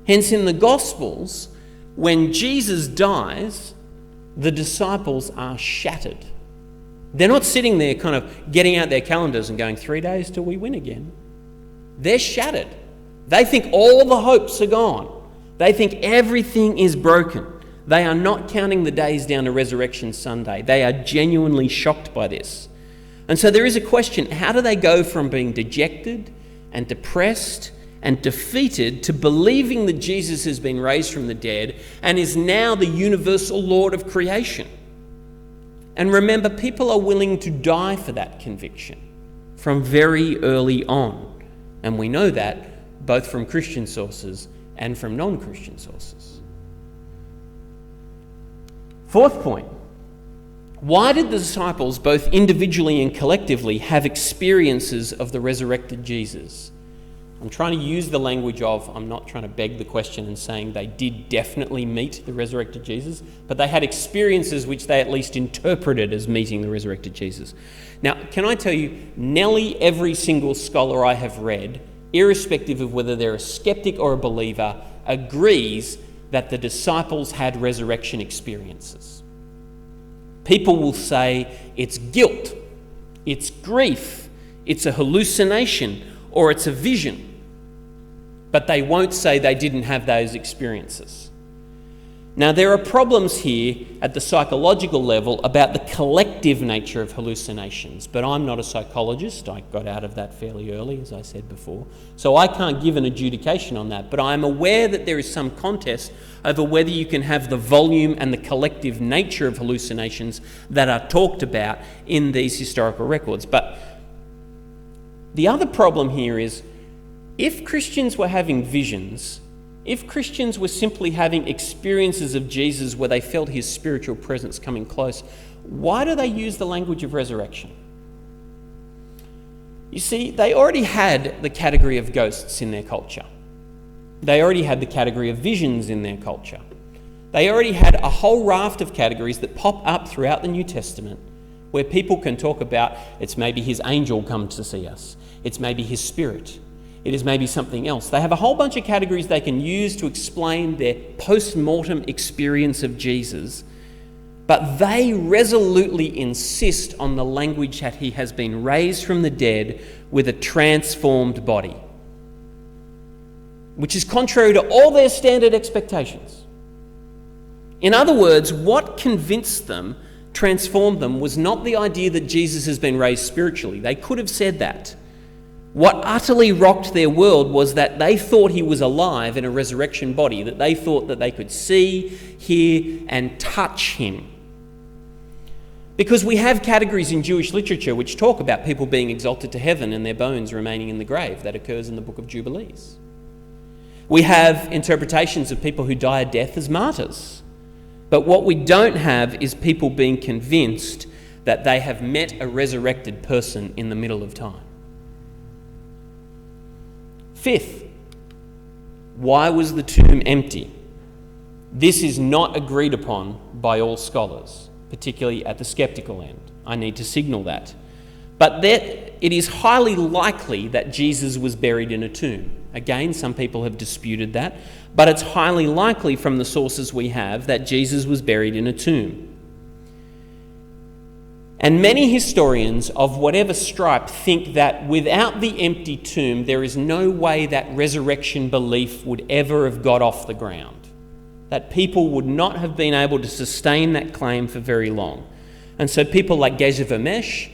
Hence, in the Gospels, when Jesus dies, the disciples are shattered. They're not sitting there kind of getting out their calendars and going, 3 days till we win again. They're shattered. They think all the hopes are gone. They think everything is broken. They are not counting the days down to Resurrection Sunday. They are genuinely shocked by this. And so there is a question, how do they go from being dejected and depressed and defeated to believing that Jesus has been raised from the dead and is now the universal Lord of creation? And remember, people are willing to die for that conviction from very early on. And we know that both from Christian sources and from non-Christian sources. Fourth point. Why did the disciples, both individually and collectively, have experiences of the resurrected Jesus? I'm trying to use the language of, I'm not trying to beg the question and saying they did definitely meet the resurrected Jesus, but they had experiences which they at least interpreted as meeting the resurrected Jesus. Now, can I tell you, nearly every single scholar I have read, irrespective of whether they're a skeptic or a believer, agrees that the disciples had resurrection experiences. People will say it's guilt, it's grief, it's a hallucination, or it's a vision. But they won't say they didn't have those experiences. Now, there are problems here at the psychological level about the collective nature of hallucinations, but I'm not a psychologist. I got out of that fairly early, as I said before, so I can't give an adjudication on that, but I'm aware that there is some contest over whether you can have the volume and the collective nature of hallucinations that are talked about in these historical records. But the other problem here is, if Christians were having visions, if Christians were simply having experiences of Jesus where they felt his spiritual presence coming close, why do they use the language of resurrection? You see, they already had the category of ghosts in their culture. They already had the category of visions in their culture. They already had a whole raft of categories that pop up throughout the New Testament where people can talk about, it's maybe his angel comes to see us. It's maybe his spirit. It is maybe something else. They have a whole bunch of categories they can use to explain their post-mortem experience of Jesus. But they resolutely insist on the language that he has been raised from the dead with a transformed body, which is contrary to all their standard expectations. In other words, what convinced them, transformed them, was not the idea that Jesus has been raised spiritually. They could have said that. What utterly rocked their world was that they thought he was alive in a resurrection body, that they thought that they could see, hear, and touch him. Because we have categories in Jewish literature which talk about people being exalted to heaven and their bones remaining in the grave. That occurs in the book of Jubilees. We have interpretations of people who die a death as martyrs. But what we don't have is people being convinced that they have met a resurrected person in the middle of time. Fifth, why was the tomb empty? This is not agreed upon by all scholars, particularly at the skeptical end. I need to signal that. But it is highly likely that Jesus was buried in a tomb. Again, some people have disputed that, but it's highly likely from the sources we have that Jesus was buried in a tomb. And many historians of whatever stripe think that without the empty tomb, there is no way that resurrection belief would ever have got off the ground. That people would not have been able to sustain that claim for very long. And so people like Geshe Vermesh,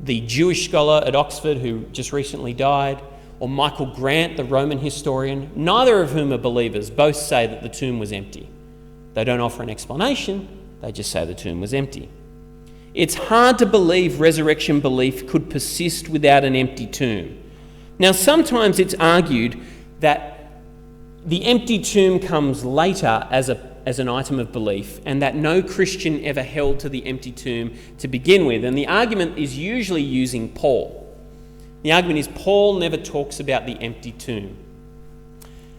the Jewish scholar at Oxford who just recently died, or Michael Grant, the Roman historian, neither of whom are believers, both say that the tomb was empty. They don't offer an explanation, they just say the tomb was empty. It's hard to believe resurrection belief could persist without an empty tomb. Now, sometimes it's argued that the empty tomb comes later as an item of belief, and that no Christian ever held to the empty tomb to begin with. And the argument is usually using Paul. The argument is Paul never talks about the empty tomb.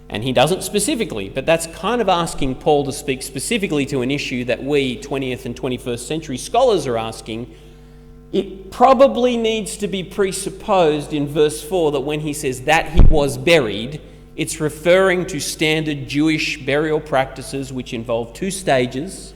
And he doesn't specifically, but that's kind of asking Paul to speak specifically to an issue that we, 20th and 21st century scholars, are asking. It probably needs to be presupposed in verse 4 that when he says that he was buried, it's referring to standard Jewish burial practices which involve two stages.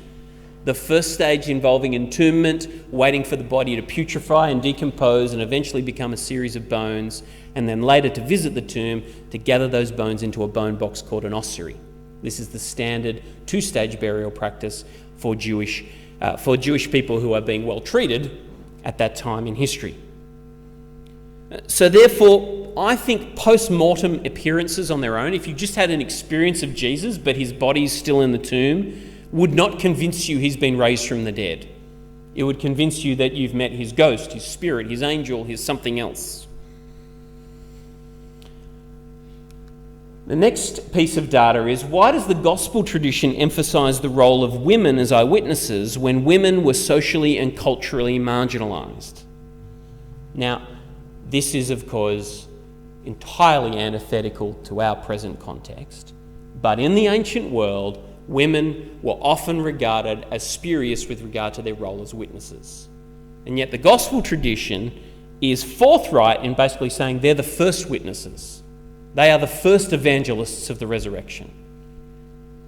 The first stage involving entombment, waiting for the body to putrefy and decompose and eventually become a series of bones, and then later to visit the tomb to gather those bones into a bone box called an ossuary. This is the standard two-stage burial practice for Jewish people who are being well treated at that time in history. So therefore, I think post-mortem appearances on their own, if you just had an experience of Jesus but his body's still in the tomb, would not convince you he's been raised from the dead. It would convince you that you've met his ghost, his spirit, his angel, his something else. The next piece of data is, why does the gospel tradition emphasise the role of women as eyewitnesses when women were socially and culturally marginalised? Now, this is, of course, entirely antithetical to our present context, but in the ancient world, women were often regarded as spurious with regard to their role as witnesses. And yet the gospel tradition is forthright in basically saying they're the first witnesses. They are the first evangelists of the resurrection.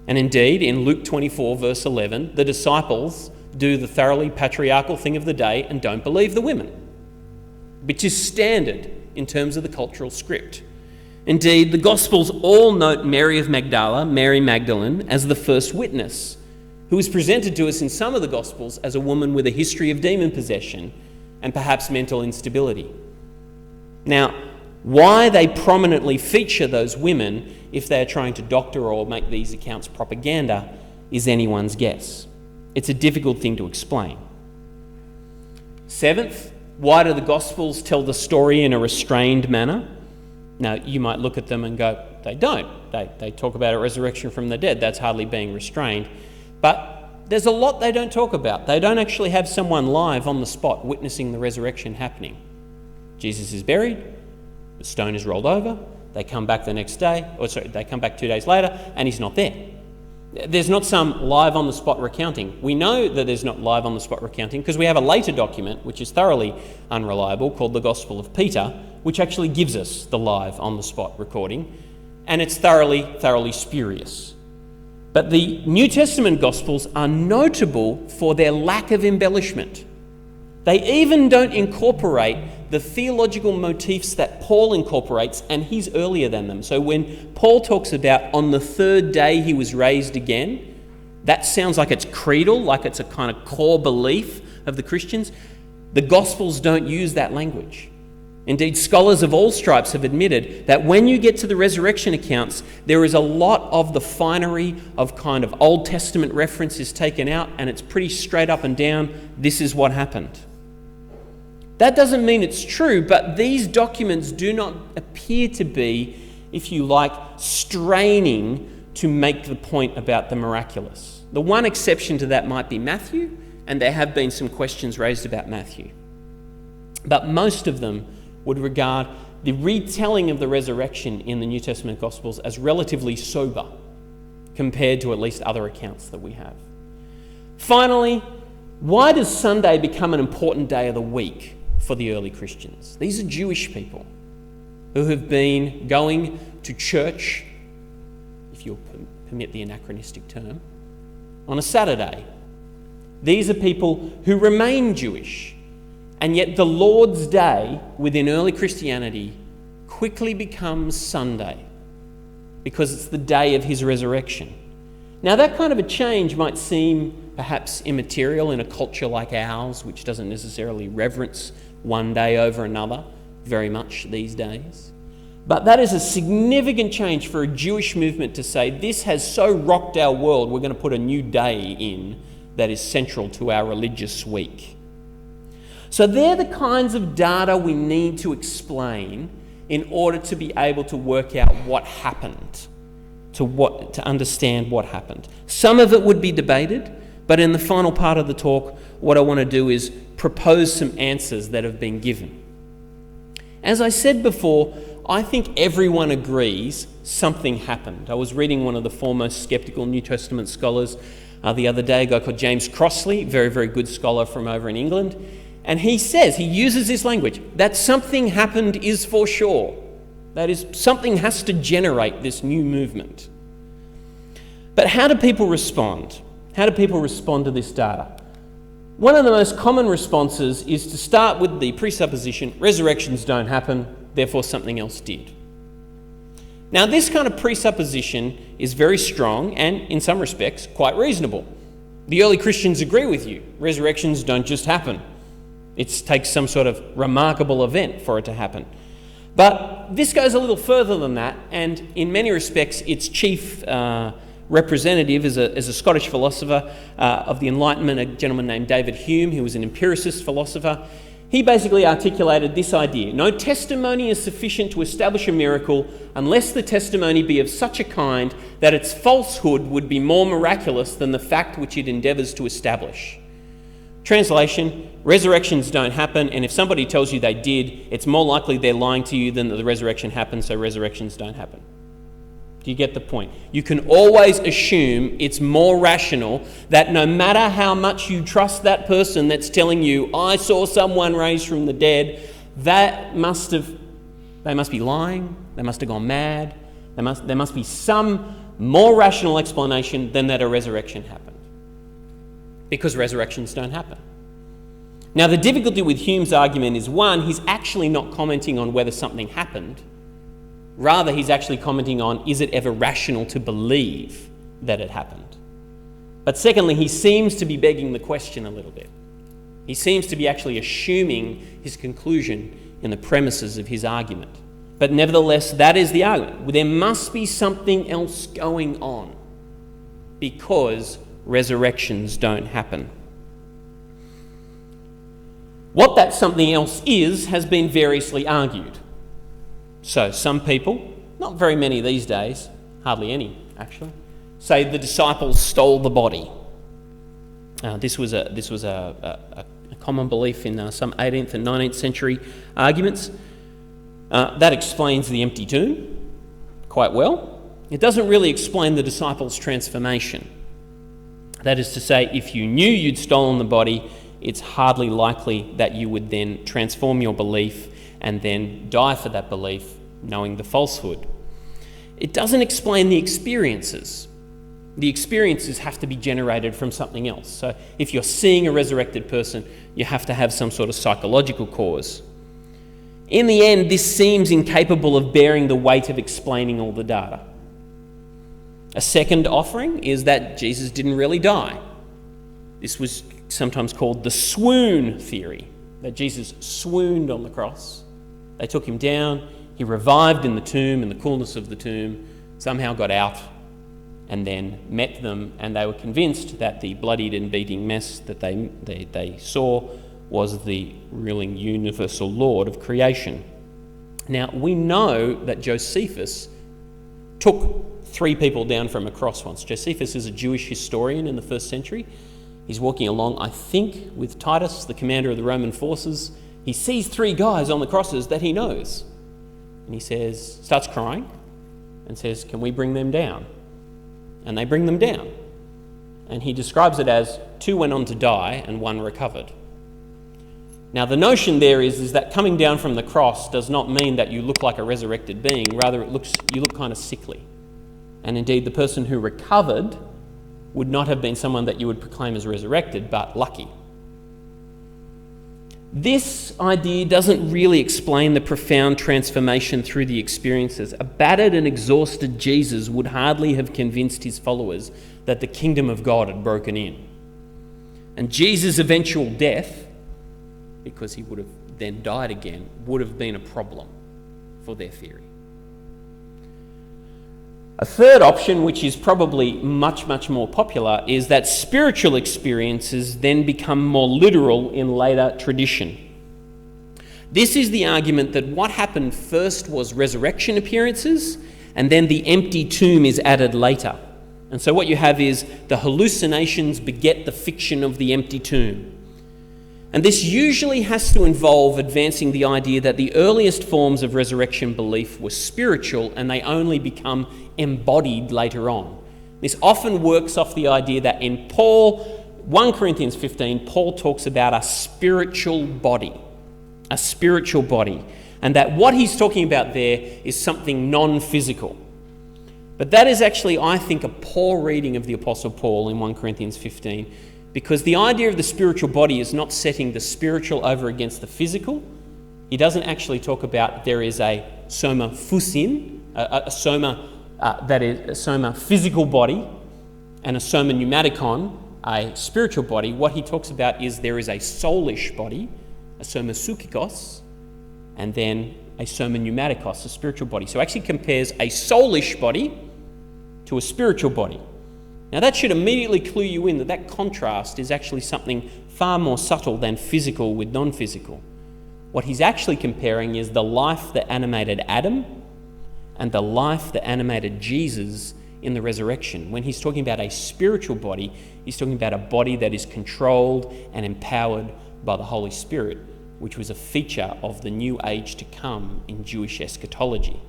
And indeed, in Luke 24, verse 11, the disciples do the thoroughly patriarchal thing of the day and don't believe the women, which is standard in terms of the cultural script. Indeed, the Gospels all note Mary of Magdala, Mary Magdalene, as the first witness, who is presented to us in some of the Gospels as a woman with a history of demon possession and perhaps mental instability. Now, why they prominently feature those women, if they are trying to doctor or make these accounts propaganda, is anyone's guess. It's a difficult thing to explain. Seventh, why do the Gospels tell the story in a restrained manner? Now, you might look at them and go, they don't. They talk about a resurrection from the dead. That's hardly being restrained. But there's a lot they don't talk about. They don't actually have someone live on the spot witnessing the resurrection happening. Jesus is buried, the stone is rolled over, they come back the next day, they come back 2 days later, and he's not there. There's not some live on the spot recounting. We know that there's not live on the spot recounting because we have a later document, which is thoroughly unreliable, called the Gospel of Peter, which actually gives us the live on the spot recording, and it's thoroughly spurious. But the New Testament Gospels are notable for their lack of embellishment. They even don't incorporate the theological motifs that Paul incorporates, and he's earlier than them. So when Paul talks about on the third day he was raised again, that sounds like it's creedal, like it's a kind of core belief of the Christians. The Gospels don't use that language. Indeed, scholars of all stripes have admitted that when you get to the resurrection accounts, there is a lot of the finery of kind of Old Testament references taken out, and it's pretty straight up and down, this is what happened. That doesn't mean it's true, but these documents do not appear to be, if you like, straining to make the point about the miraculous. The one exception to that might be Matthew, and there have been some questions raised about Matthew. But most of them would regard the retelling of the resurrection in the New Testament Gospels as relatively sober compared to at least other accounts that we have. Finally, why does Sunday become an important day of the week for the early Christians? These are Jewish people who have been going to church, if you'll permit the anachronistic term, on a Saturday. These are people who remain Jewish. And yet the Lord's Day within early Christianity quickly becomes Sunday because it's the day of his resurrection. Now that kind of a change might seem perhaps immaterial in a culture like ours, which doesn't necessarily reverence one day over another very much these days. But that is a significant change for a Jewish movement to say, this has so rocked our world, we're going to put a new day in that is central to our religious week. So they're the kinds of data we need to explain in order to be able to work out what happened, to understand what happened. Some of it would be debated, but in the final part of the talk, what I want to do is propose some answers that have been given. As I said before, I think everyone agrees something happened. I was reading one of the foremost skeptical New Testament scholars the other day, a guy called James Crossley, very, very good scholar from over in England. And he uses this language, that something happened is for sure. That is, something has to generate this new movement. But how do people respond? How do people respond to this data? One of the most common responses is to start with the presupposition, resurrections don't happen, therefore something else did. Now, this kind of presupposition is very strong and, in some respects, quite reasonable. The early Christians agree with you. Resurrections don't just happen. It takes some sort of remarkable event for it to happen. But this goes a little further than that, and in many respects, its chief representative is a Scottish philosopher of the Enlightenment, a gentleman named David Hume, who was an empiricist philosopher. He basically articulated this idea: no testimony is sufficient to establish a miracle unless the testimony be of such a kind that its falsehood would be more miraculous than the fact which it endeavours to establish. Translation, resurrections don't happen, and if somebody tells you they did, it's more likely they're lying to you than that the resurrection happened, so resurrections don't happen. Do you get the point? You can always assume it's more rational that no matter how much you trust that person that's telling you, I saw someone raised from the dead, they must be lying, they must have gone mad, there must be some more rational explanation than that a resurrection happened. Because resurrections don't happen. Now, the difficulty with Hume's argument is, one, he's actually not commenting on whether something happened. Rather, he's actually commenting on, is it ever rational to believe that it happened? But secondly, he seems to be begging the question a little bit. He seems to be actually assuming his conclusion in the premises of his argument. But nevertheless, that is the argument. There must be something else going on because resurrections don't happen. What that something else is has been variously argued. So some people, not very many these days, hardly any actually, say the disciples stole the body. This was a common belief in some 18th and 19th century arguments. That explains the empty tomb quite well. It doesn't really explain the disciples' transformation. That is to say, if you knew you'd stolen the body, it's hardly likely that you would then transform your belief and then die for that belief, knowing the falsehood. It doesn't explain the experiences. The experiences have to be generated from something else. So if you're seeing a resurrected person, you have to have some sort of psychological cause. In the end, this seems incapable of bearing the weight of explaining all the data. A second offering is that Jesus didn't really die. This was sometimes called the swoon theory, that Jesus swooned on the cross. They took him down, he revived in the tomb, in the coolness of the tomb, somehow got out, and then met them, and they were convinced that the bloodied and beating mess that they saw was the ruling universal Lord of creation. Now, we know that Josephus took 3 people down from a cross once. Josephus is a Jewish historian in the 1st century. He's walking along, I think, with Titus, the commander of the Roman forces. He sees 3 guys on the crosses that he knows. And he starts crying and says, "Can we bring them down?" And they bring them down. And he describes it as 2 went on to die and 1 recovered. Now, the notion there is that coming down from the cross does not mean that you look like a resurrected being. Rather, you look kind of sickly. And indeed, the person who recovered would not have been someone that you would proclaim as resurrected, but lucky. This idea doesn't really explain the profound transformation through the experiences. A battered and exhausted Jesus would hardly have convinced his followers that the kingdom of God had broken in. And Jesus' eventual death, because he would have then died again, would have been a problem for their theory. A third option, which is probably much, much more popular, is that spiritual experiences then become more literal in later tradition. This is the argument that what happened first was resurrection appearances, and then the empty tomb is added later. And so what you have is the hallucinations beget the fiction of the empty tomb. And this usually has to involve advancing the idea that the earliest forms of resurrection belief were spiritual and they only become embodied later on. This often works off the idea that in 1 Corinthians 15, Paul talks about a spiritual body, and that what he's talking about there is something non-physical. But that is actually, I think, a poor reading of the Apostle Paul in 1 Corinthians 15, because the idea of the spiritual body is not setting the spiritual over against the physical. He doesn't actually talk about there is a soma physin, a soma physical body, and a soma pneumatikon, a spiritual body. What he talks about is there is a soulish body, a soma psychikos, and then a soma pneumatikos, a spiritual body. So actually compares a soulish body to a spiritual body. Now that should immediately clue you in that contrast is actually something far more subtle than physical with non-physical. What he's actually comparing is the life that animated Adam and the life that animated Jesus in the resurrection. When he's talking about a spiritual body, he's talking about a body that is controlled and empowered by the Holy Spirit, which was a feature of the new age to come in Jewish eschatology.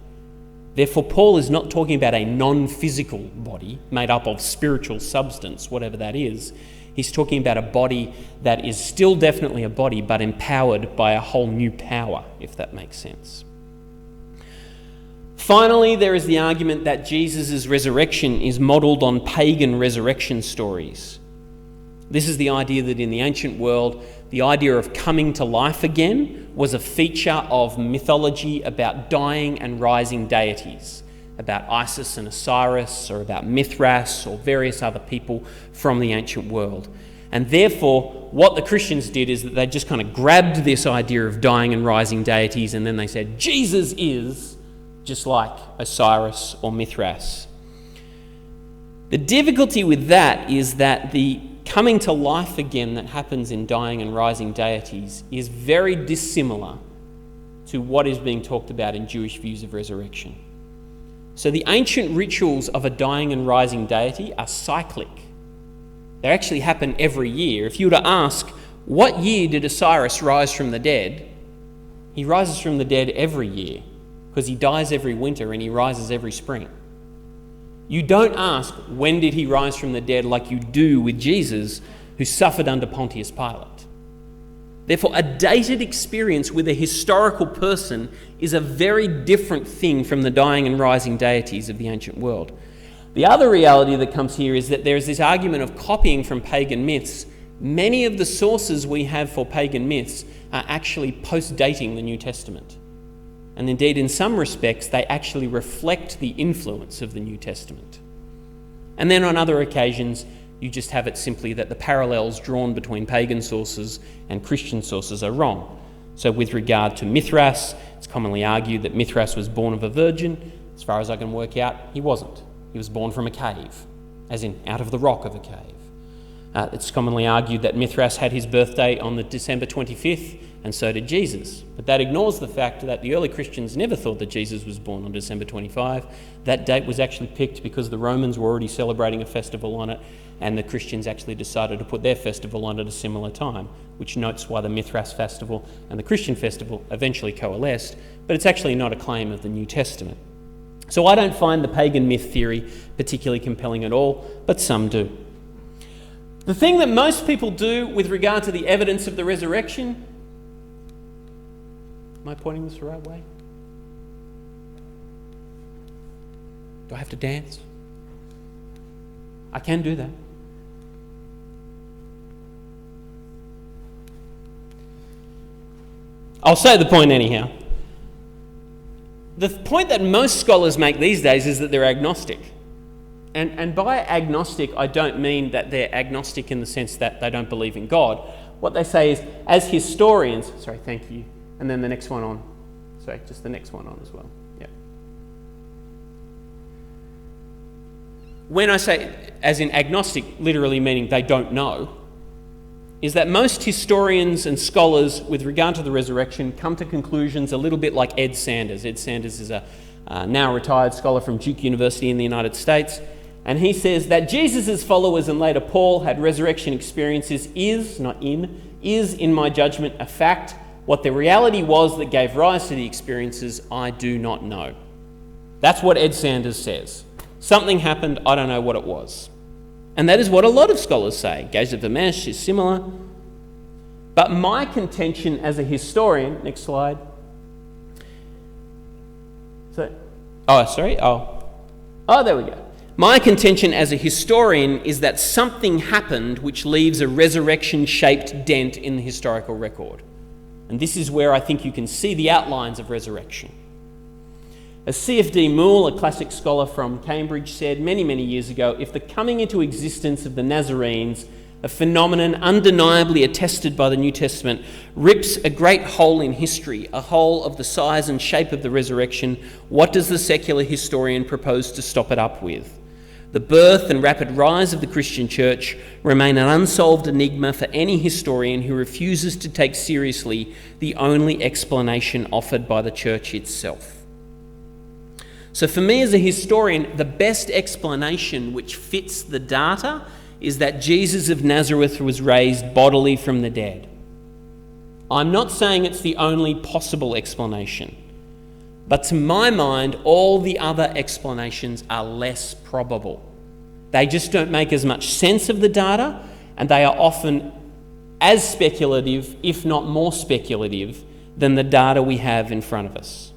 Therefore, Paul is not talking about a non-physical body made up of spiritual substance, whatever that is. He's talking about a body that is still definitely a body, but empowered by a whole new power, if that makes sense. Finally, there is the argument that Jesus' resurrection is modelled on pagan resurrection stories. This is the idea that in the ancient world, the idea of coming to life again was a feature of mythology about dying and rising deities, about Isis and Osiris, or about Mithras, or various other people from the ancient world. And therefore, what the Christians did is that they just kind of grabbed this idea of dying and rising deities, and then they said, Jesus is just like Osiris or Mithras. The difficulty with that is that the coming to life again that happens in dying and rising deities is very dissimilar to what is being talked about in Jewish views of resurrection. So the ancient rituals of a dying and rising deity are cyclic. They actually happen every year. If you were to ask, what year did Osiris rise from the dead? He rises from the dead every year, because he dies every winter and he rises every spring. You don't ask, when did he rise from the dead, like you do with Jesus, who suffered under Pontius Pilate. Therefore, a dated experience with a historical person is a very different thing from the dying and rising deities of the ancient world. The other reality that comes here is that there is this argument of copying from pagan myths. Many of the sources we have for pagan myths are actually post-dating the New Testament. And indeed, in some respects, they actually reflect the influence of the New Testament. And then on other occasions, you just have it simply that the parallels drawn between pagan sources and Christian sources are wrong. So with regard to Mithras, it's commonly argued that Mithras was born of a virgin. As far as I can work out, he wasn't. He was born from a cave, as in out of the rock of a cave. It's commonly argued that Mithras had his birthday on the December 25th, and so did Jesus. But that ignores the fact that the early Christians never thought that Jesus was born on December 25. That date was actually picked because the Romans were already celebrating a festival on it, and the Christians actually decided to put their festival on at a similar time, which notes why the Mithras festival and the Christian festival eventually coalesced, but it's actually not a claim of the New Testament. So I don't find the pagan myth theory particularly compelling at all, but some do. The thing that most people do with regard to the evidence of the resurrection, am I pointing this the right way? Do I have to dance? I can do that. I'll say the point anyhow. The point that most scholars make these days is that they're agnostic. And by agnostic, I don't mean that they're agnostic in the sense that they don't believe in God. What they say is, as historians, sorry, thank you, and then the next one on, sorry, just the next one on as well, yeah. When I say, as in agnostic, literally meaning they don't know, is that most historians and scholars with regard to the resurrection come to conclusions a little bit like Ed Sanders. Ed Sanders is a now retired scholar from Duke University in the United States. And he says that Jesus' followers and later Paul had resurrection experiences is in my judgment a fact. What the reality was that gave rise to the experiences, I do not know. That's what Ed Sanders says. Something happened, I don't know what it was. And that is what a lot of scholars say. Gage of Vamesh is similar. But my contention as a historian, next slide. There we go. My contention as a historian is that something happened which leaves a resurrection-shaped dent in the historical record. And this is where I think you can see the outlines of resurrection. As C.F.D. Moule, a classic scholar from Cambridge, said many, many years ago, if the coming into existence of the Nazarenes, a phenomenon undeniably attested by the New Testament, rips a great hole in history, a hole of the size and shape of the resurrection, what does the secular historian propose to stop it up with? The birth and rapid rise of the Christian church remain an unsolved enigma for any historian who refuses to take seriously the only explanation offered by the church itself. So for me as a historian, the best explanation which fits the data is that Jesus of Nazareth was raised bodily from the dead. I'm not saying it's the only possible explanation, but to my mind, all the other explanations are less probable. They just don't make as much sense of the data, and they are often as speculative, if not more speculative, than the data we have in front of us.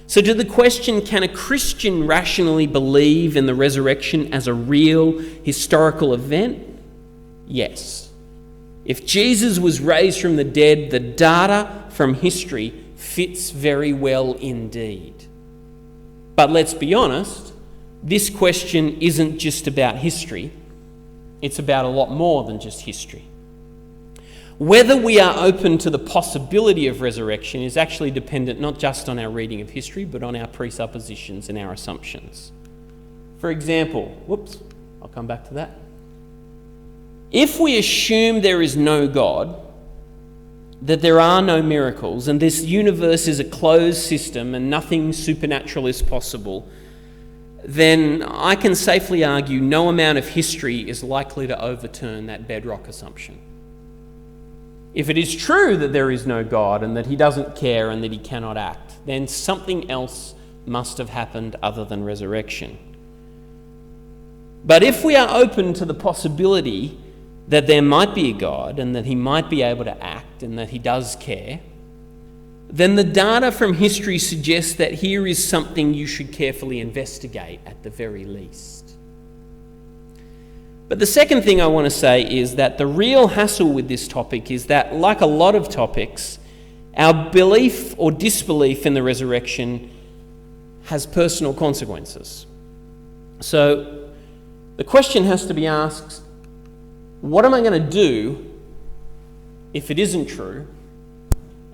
So to the question, can a Christian rationally believe in the resurrection as a real historical event? Yes. If Jesus was raised from the dead, the data from history fits very well indeed. But let's be honest, this question isn't just about history. It's about a lot more than just history. Whether we are open to the possibility of resurrection is actually dependent not just on our reading of history, but on our presuppositions and our assumptions. For example, I'll come back to that. If we assume there is no God, that there are no miracles, and this universe is a closed system and nothing supernatural is possible, then I can safely argue no amount of history is likely to overturn that bedrock assumption. If it is true that there is no God and that he doesn't care and that he cannot act, then something else must have happened other than resurrection. But if we are open to the possibility that there might be a God and that he might be able to act and that he does care, then the data from history suggests that here is something you should carefully investigate at the very least. But the second thing I want to say is that the real hassle with this topic is that, like a lot of topics, our belief or disbelief in the resurrection has personal consequences. So the question has to be asked, what am I going to do if it isn't true?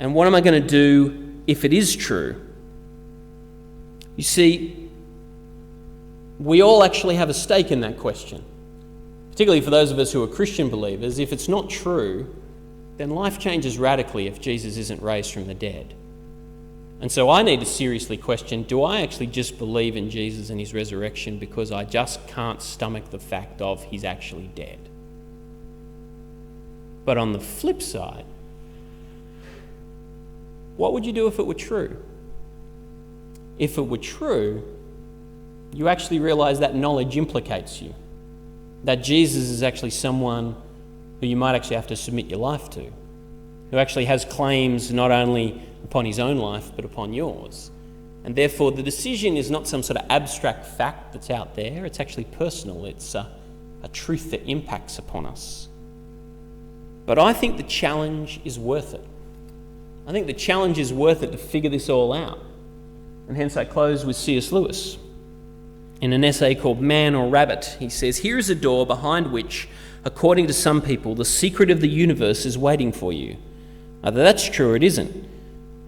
And what am I going to do if it is true? You see, we all actually have a stake in that question. Particularly for those of us who are Christian believers, if it's not true, then life changes radically if Jesus isn't raised from the dead. And so I need to seriously question, do I actually just believe in Jesus and his resurrection because I just can't stomach the fact of he's actually dead? But on the flip side, what would you do if it were true? If it were true, you actually realise that knowledge implicates you. That Jesus is actually someone who you might actually have to submit your life to, who actually has claims not only upon his own life, but upon yours. And therefore, the decision is not some sort of abstract fact that's out there. It's actually personal. It's a truth that impacts upon us. But I think the challenge is worth it. I think the challenge is worth it to figure this all out. And hence I close with C.S. Lewis. In an essay called Man or Rabbit, he says, "Here is a door behind which, according to some people, the secret of the universe is waiting for you. Either that's true or it isn't.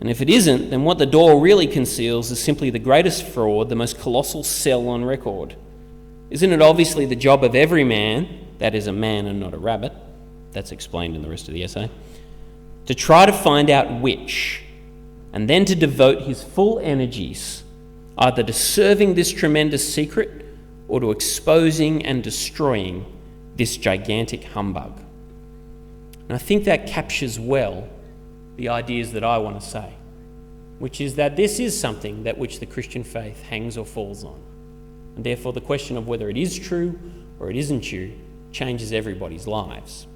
And if it isn't, then what the door really conceals is simply the greatest fraud, the most colossal sell on record. Isn't it obviously the job of every man, that is a man and not a rabbit," that's explained in the rest of the essay, "to try to find out which, and then to devote his full energies either to serving this tremendous secret or to exposing and destroying this gigantic humbug?" And I think that captures well the ideas that I want to say, which is that this is something that which the Christian faith hangs or falls on. And therefore the question of whether it is true or it isn't true changes everybody's lives.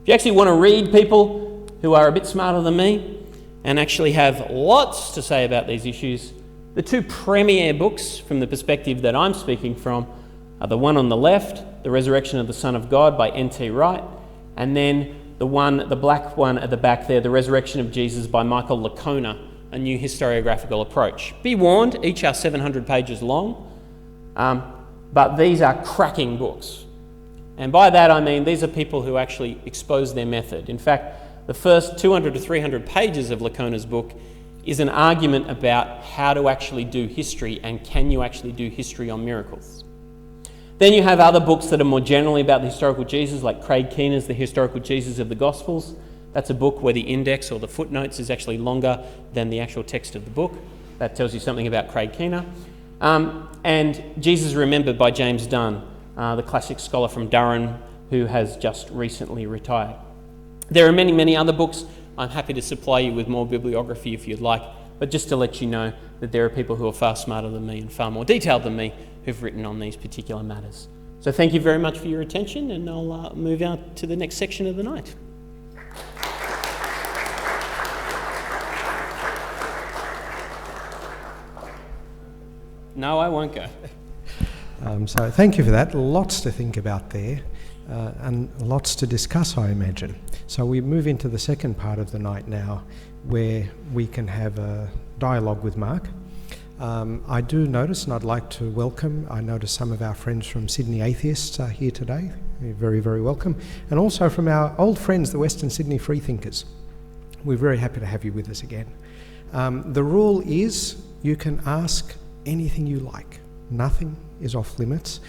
If you actually want to read people who are a bit smarter than me and actually have lots to say about these issues, the two premier books from the perspective that I'm speaking from are the one on the left, The Resurrection of the Son of God by N.T. Wright, and then the black one at the back there, The Resurrection of Jesus by Michael Licona, A New Historiographical Approach. Be warned, each are 700 pages long, but these are cracking books. And by that I mean these are people who actually expose their method. In fact, the first 200 to 300 pages of Licona's book is an argument about how to actually do history and can you actually do history on miracles. Then you have other books that are more generally about the historical Jesus, like Craig Keener's The Historical Jesus of the Gospels. That's a book where the index or the footnotes is actually longer than the actual text of the book. That tells you something about Craig Keener. And Jesus Remembered by James Dunn, the classic scholar from Durham who has just recently retired. There are many, many other books. I'm happy to supply you with more bibliography if you'd like, but just to let you know that there are people who are far smarter than me and far more detailed than me who've written on these particular matters. So thank you very much for your attention, and I'll move out to the next section of the night. No, I won't go. So thank you for that. Lots to think about there. And lots to discuss, I imagine. So we move into the second part of the night now, where we can have a dialogue with Mark. I do notice, and I'd like to welcome, I notice some of our friends from Sydney Atheists are here today. You're very, very welcome. And also from our old friends, the Western Sydney Freethinkers. We're very happy to have you with us again. The rule is you can ask anything you like. Nothing is off limits.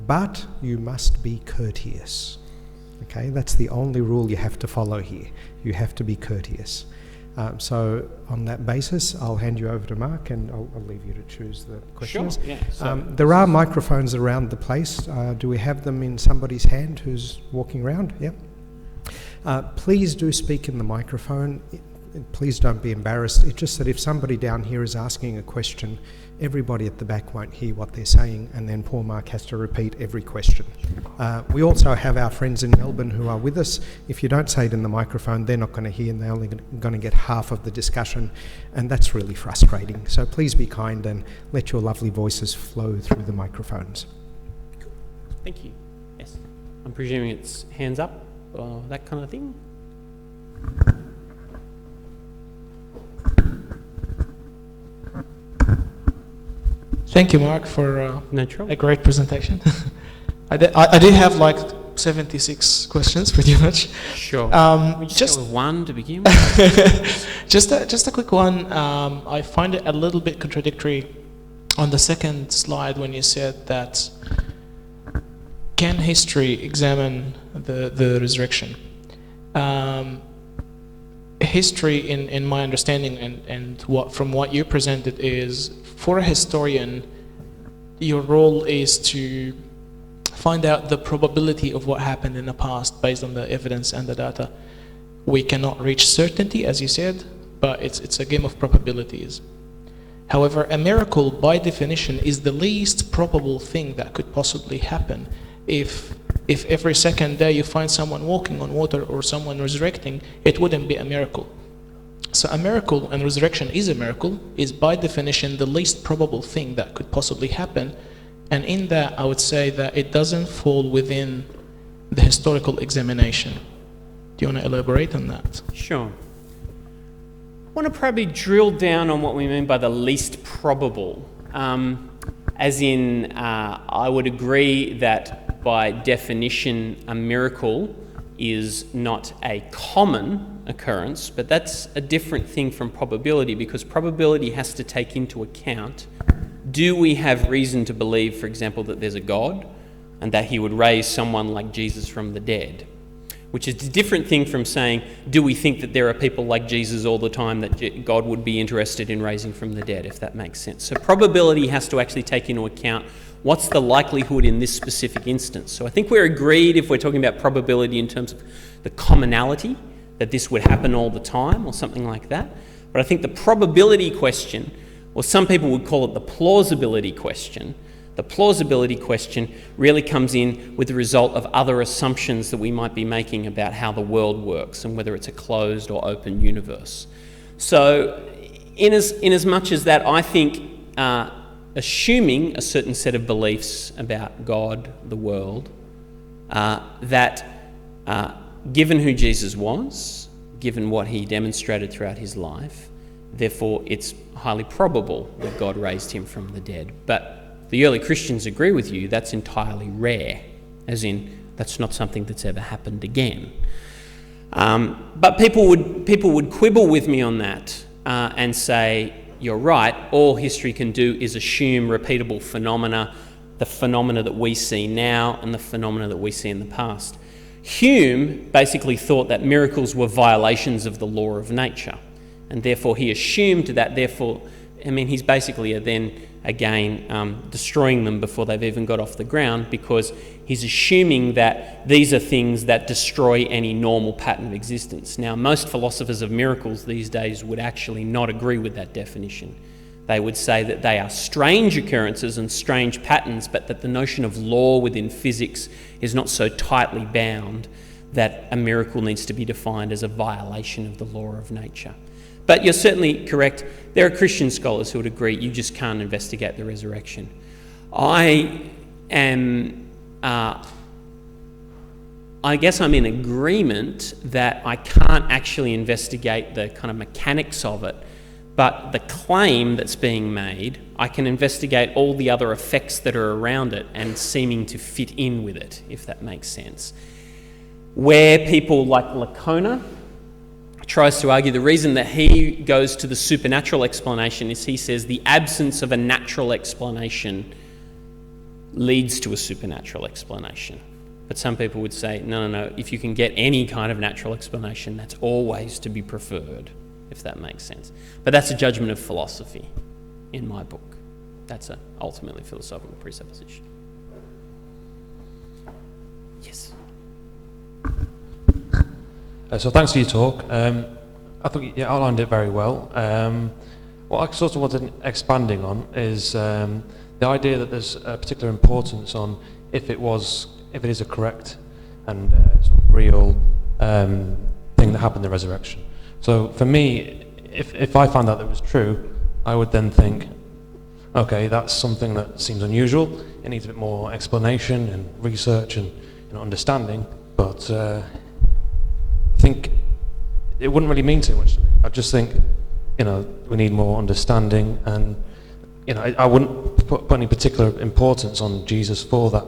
But you must be courteous. Okay, that's the only rule you have to follow here. You have to be courteous. So on that basis, I'll hand you over to Mark, and I'll leave you to choose the questions. Sure, yeah. So there are microphones around the place. Do we have them in somebody's hand who's walking around? Yep. Please do speak in the microphone. please don't be embarrassed. It's just that if somebody down here is asking a question, everybody at the back won't hear what they're saying, and then poor Mark has to repeat every question. We also have our friends in Melbourne who are with us. If you don't say it in the microphone, they're not going to hear, and they're only going to get half of the discussion, and that's really frustrating. So please be kind and let your lovely voices flow through the microphones. Thank you. Yes. I'm presuming it's hands up or that kind of thing. Thank you, Mark, for a great presentation. I did have like 76 questions, pretty much. Sure. We just go with one to begin with. just a quick one. I find it a little bit contradictory on the second slide when you said that can history examine the resurrection? History, in my understanding, and from what you presented, is for a historian, your role is to find out the probability of what happened in the past based on the evidence and the data. We cannot reach certainty, as you said, but it's a game of probabilities. However, a miracle, by definition, is the least probable thing that could possibly happen. If every second day you find someone walking on water or someone resurrecting, it wouldn't be a miracle. So a miracle, and resurrection is a miracle, is by definition the least probable thing that could possibly happen. And in that, I would say that it doesn't fall within the historical examination. Do you want to elaborate on that? Sure. I want to probably drill down on what we mean by the least probable. As in, I would agree that by definition, a miracle is not a common occurrence, but that's a different thing from probability, because probability has to take into account, do we have reason to believe, for example, that there's a God and that he would raise someone like Jesus from the dead? Which is a different thing from saying, do we think that there are people like Jesus all the time that God would be interested in raising from the dead, if that makes sense. So probability has to actually take into account what's the likelihood in this specific instance. So I think we're agreed, if we're talking about probability in terms of the commonality, that this would happen all the time or something like that. But I think the probability question, or some people would call it the plausibility question, the plausibility question really comes in with the result of other assumptions that we might be making about how the world works and whether it's a closed or open universe. So in as much as that, I think assuming a certain set of beliefs about God, the world, that given who Jesus was, given what he demonstrated throughout his life, therefore it's highly probable that God raised him from the dead. But the early Christians agree with you, that's entirely rare, as in that's not something that's ever happened again. But people would quibble with me on that and say, you're right, all history can do is assume repeatable phenomena, the phenomena that we see now and the phenomena that we see in the past. Hume basically thought that miracles were violations of the law of nature, and therefore he assumed that, he's basically then again destroying them before they've even got off the ground, because he's assuming that these are things that destroy any normal pattern of existence. Now, most philosophers of miracles these days would actually not agree with that definition. They would say that they are strange occurrences and strange patterns, but that the notion of law within physics is not so tightly bound that a miracle needs to be defined as a violation of the law of nature. But you're certainly correct. There are Christian scholars who would agree you just can't investigate the resurrection. I guess I'm in agreement that I can't actually investigate the kind of mechanics of it, but the claim that's being made, I can investigate all the other effects that are around it and seeming to fit in with it, if that makes sense. Where people like Lacona tries to argue, the reason that he goes to the supernatural explanation is he says the absence of a natural explanation leads to a supernatural explanation. But some people would say, no, if you can get any kind of natural explanation, that's always to be preferred, if that makes sense. But that's a judgment of philosophy in my book. That's an ultimately philosophical presupposition. Yes. So thanks for your talk. I think you outlined it very well. What I sort of wanted expanding on is the idea that there's a particular importance on if it is a correct and sort of real thing that happened in the resurrection. So for me, if I found out that it was true, I would then think, okay, that's something that seems unusual. It needs a bit more explanation and research and understanding. But I think it wouldn't really mean too much to me. I just think, we need more understanding, and I wouldn't put any particular importance on Jesus for that,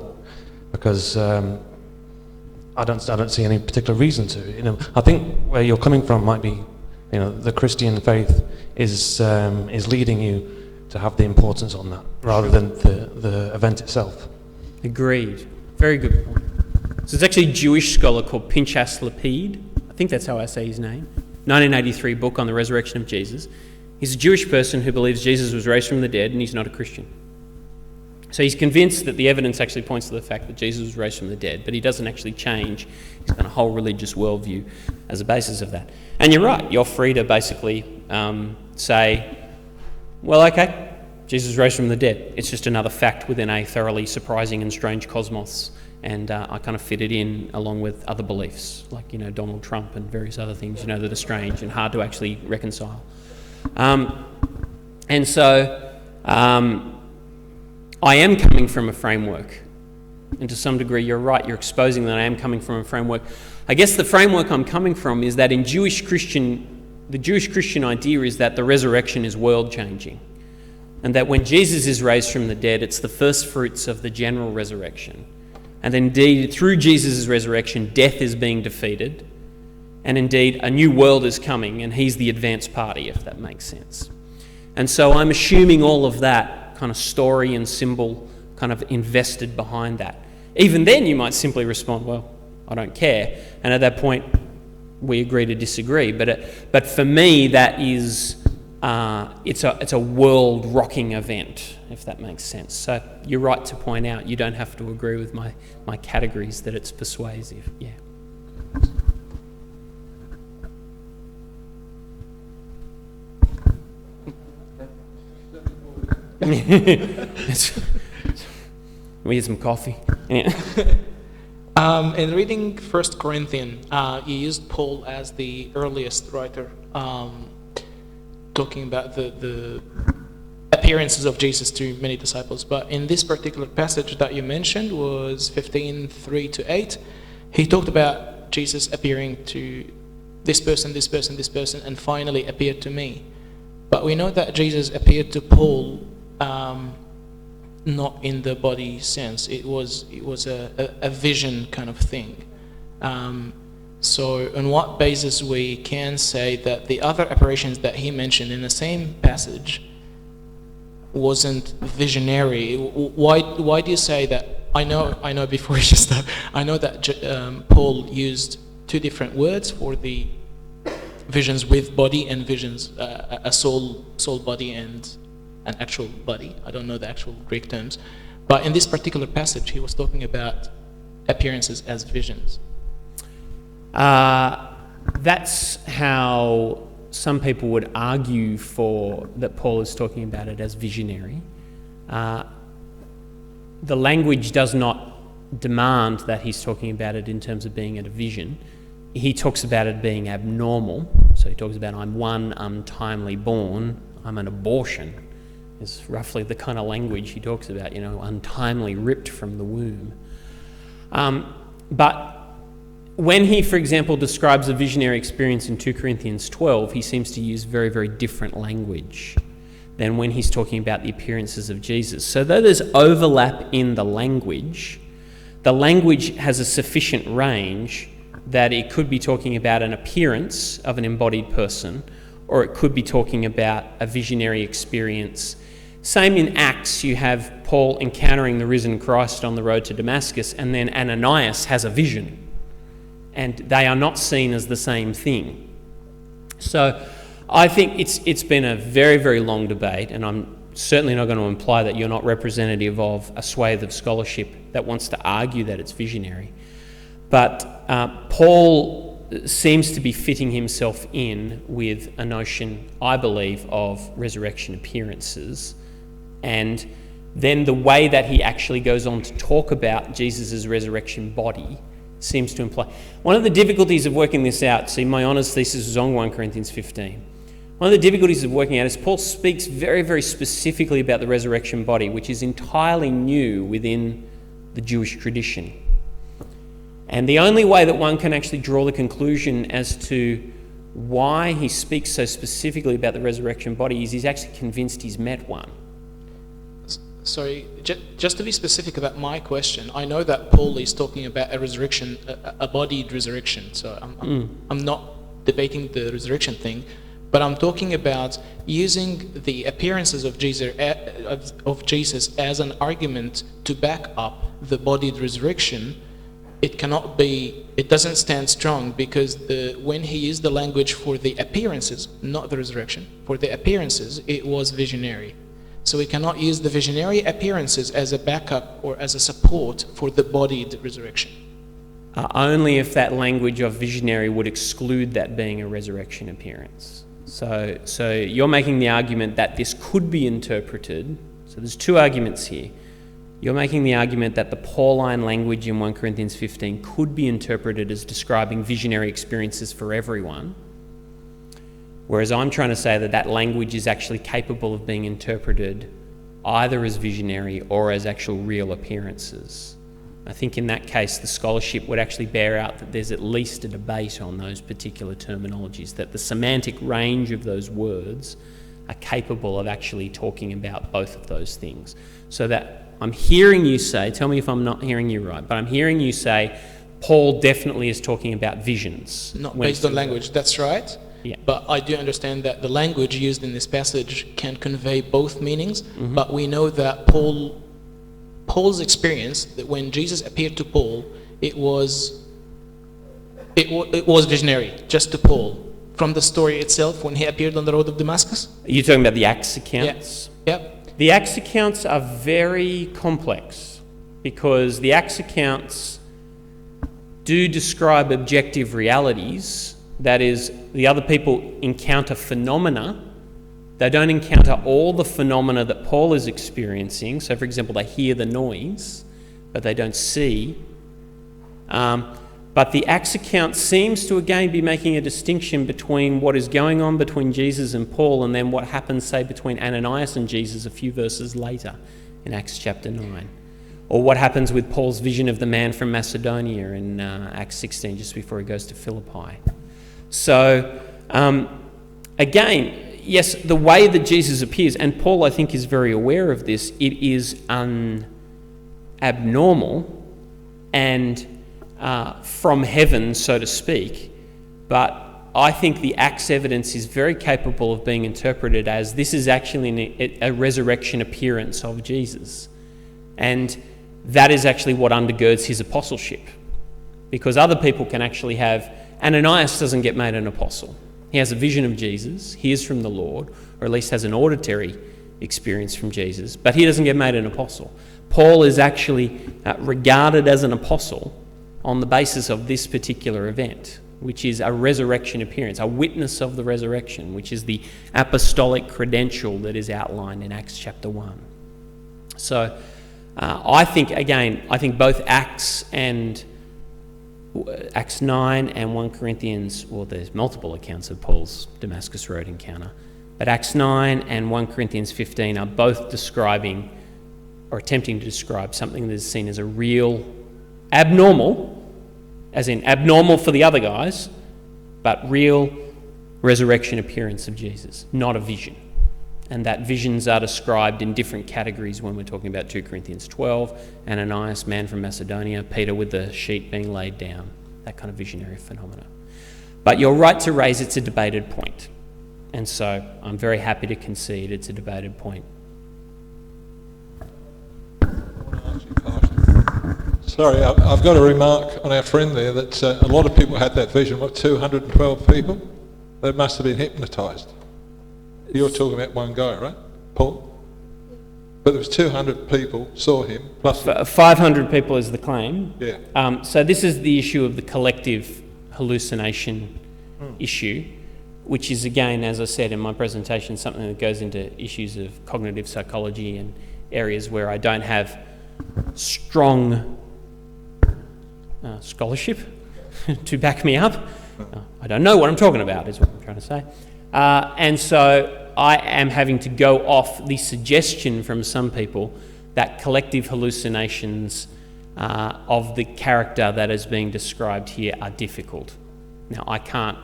because I don't see any particular reason to. I think where you're coming from might be, the Christian faith is leading you to have the importance on that rather than the event itself. Agreed. Very good point. So there's actually a Jewish scholar called Pinchas Lapid. I think that's how I say his name. 1983 book on the resurrection of Jesus. He's a Jewish person who believes Jesus was raised from the dead, and he's not a Christian. So he's convinced that the evidence actually points to the fact that Jesus was raised from the dead, but he doesn't actually change his kind of whole religious worldview as a basis of that. And you're right, you're free to basically say, well, okay, Jesus was raised from the dead. It's just another fact within a thoroughly surprising and strange cosmos, and I kind of fit it in along with other beliefs, like, Donald Trump and various other things, that are strange and hard to actually reconcile. And so I am coming from a framework, and to some degree you're right, you're exposing that I am coming from a framework. I guess the framework I'm coming from is that in the Jewish Christian idea is that the resurrection is world-changing, and that when Jesus is raised from the dead, it's the first fruits of the general resurrection. And indeed, through Jesus' resurrection, death is being defeated, and indeed, a new world is coming, and he's the advanced party, if that makes sense. And so I'm assuming all of that kind of story and symbol kind of invested behind that. Even then, you might simply respond, well, I don't care. And at that point, we agree to disagree. But for me, that is, it's a world-rocking event, if that makes sense. So you're right to point out, you don't have to agree with my categories that it's persuasive. Yeah. We get some coffee. Yeah. In reading 1 Corinthians, you used Paul as the earliest writer, talking about the appearances of Jesus to many disciples. But in this particular passage that you mentioned was 15:3-8, he talked about Jesus appearing to this person, this person, this person, and finally appeared to me. But we know that Jesus appeared to Paul not in the body sense. It was a vision kind of thing. So on what basis we can say that the other apparitions that he mentioned in the same passage wasn't visionary? Why do you say that? I know before you just start, I know that Paul used two different words for the visions with body and visions, a soul body and an actual body. I don't know the actual Greek terms. But in this particular passage, he was talking about appearances as visions. That's how some people would argue for that Paul is talking about it as visionary. The language does not demand that he's talking about it in terms of being at a vision. He talks about it being abnormal. So he talks about, I'm one untimely born, I'm an abortion, is roughly the kind of language he talks about, untimely ripped from the womb. But when he, for example, describes a visionary experience in 2 Corinthians 12, he seems to use very, very different language than when he's talking about the appearances of Jesus. So though there's overlap in the language has a sufficient range that it could be talking about an appearance of an embodied person, or it could be talking about a visionary experience. Same in Acts, you have Paul encountering the risen Christ on the road to Damascus, and then Ananias has a vision, and they are not seen as the same thing. So I think it's been a very, very long debate, and I'm certainly not going to imply that you're not representative of a swathe of scholarship that wants to argue that it's visionary. But Paul seems to be fitting himself in with a notion, I believe, of resurrection appearances. And then the way that he actually goes on to talk about Jesus' resurrection body seems to imply... One of the difficulties of working this out, see, my honours thesis was on 1 Corinthians 15. One of the difficulties of working out is Paul speaks very, very specifically about the resurrection body, which is entirely new within the Jewish tradition. And the only way that one can actually draw the conclusion as to why he speaks so specifically about the resurrection body is he's actually convinced he's met one. Sorry, just to be specific about my question, I know that Paul is talking about a resurrection, a bodied resurrection, so I'm not debating the resurrection thing, but I'm talking about using the appearances of Jesus as an argument to back up the bodied resurrection. It doesn't stand strong, because when he used the language for the appearances, not the resurrection, for the appearances, it was visionary. So we cannot use the visionary appearances as a backup or as a support for the bodied resurrection. Only if that language of visionary would exclude that being a resurrection appearance. So you're making the argument that this could be interpreted. So there's two arguments here. You're making the argument that the Pauline language in 1 Corinthians 15 could be interpreted as describing visionary experiences for everyone, whereas I'm trying to say that that language is actually capable of being interpreted either as visionary or as actual real appearances. I think in that case the scholarship would actually bear out that there's at least a debate on those particular terminologies, that the semantic range of those words are capable of actually talking about both of those things. So that I'm hearing you say, tell me if I'm not hearing you right, but I'm hearing you say Paul definitely is talking about visions. Not based on language, that's right. Yeah. But I do understand that the language used in this passage can convey both meanings, but we know that Paul's experience, that when Jesus appeared to Paul, it was visionary, just to Paul. From the story itself, when he appeared on the road of Damascus. Are you talking about the Acts accounts? Yep. The Acts accounts are very complex, because the Acts accounts do describe objective realities. That is, the other people encounter phenomena. They don't encounter all the phenomena that Paul is experiencing. So, for example, they hear the noise, but they don't see. But the Acts account seems to again be making a distinction between what is going on between Jesus and Paul and then what happens, say, between Ananias and Jesus a few verses later in Acts chapter 9. Or what happens with Paul's vision of the man from Macedonia in Acts 16, just before he goes to Philippi. So, again, yes, the way that Jesus appears, and Paul, I think, is very aware of this, it is abnormal and from heaven, so to speak. But I think the Acts evidence is very capable of being interpreted as this is actually a resurrection appearance of Jesus. And that is actually what undergirds his apostleship. Because other people can actually have... Ananias doesn't get made an apostle. He has a vision of Jesus, hears from the Lord, or at least has an auditory experience from Jesus, but he doesn't get made an apostle. Paul is actually regarded as an apostle on the basis of this particular event, which is a resurrection appearance, a witness of the resurrection, which is the apostolic credential that is outlined in Acts chapter 1. So I think both Acts 9 and 1 Corinthians, well, there's multiple accounts of Paul's Damascus Road encounter, but Acts 9 and 1 Corinthians 15 are both describing or attempting to describe something that is seen as a real abnormal, as in abnormal for the other guys, but real resurrection appearance of Jesus, not a vision. And that visions are described in different categories when we're talking about 2 Corinthians 12, Ananias, man from Macedonia, Peter with the sheet being laid down, that kind of visionary phenomena. But you're right to raise it's a debated point. And so I'm very happy to concede it's a debated point. Sorry, I've got a remark on our friend there that a lot of people had that vision. What, 212 people? They must have been hypnotised. You're talking about one guy, right, Paul? But there was 200 people saw him, plus... 500 people is the claim. Yeah. So this is the issue of the collective hallucination issue, which is, again, as I said in my presentation, something that goes into issues of cognitive psychology and areas where I don't have strong scholarship to back me up. I don't know what I'm talking about, is what I'm trying to say. And so I am having to go off the suggestion from some people that collective hallucinations of the character that is being described here are difficult. Now, I can't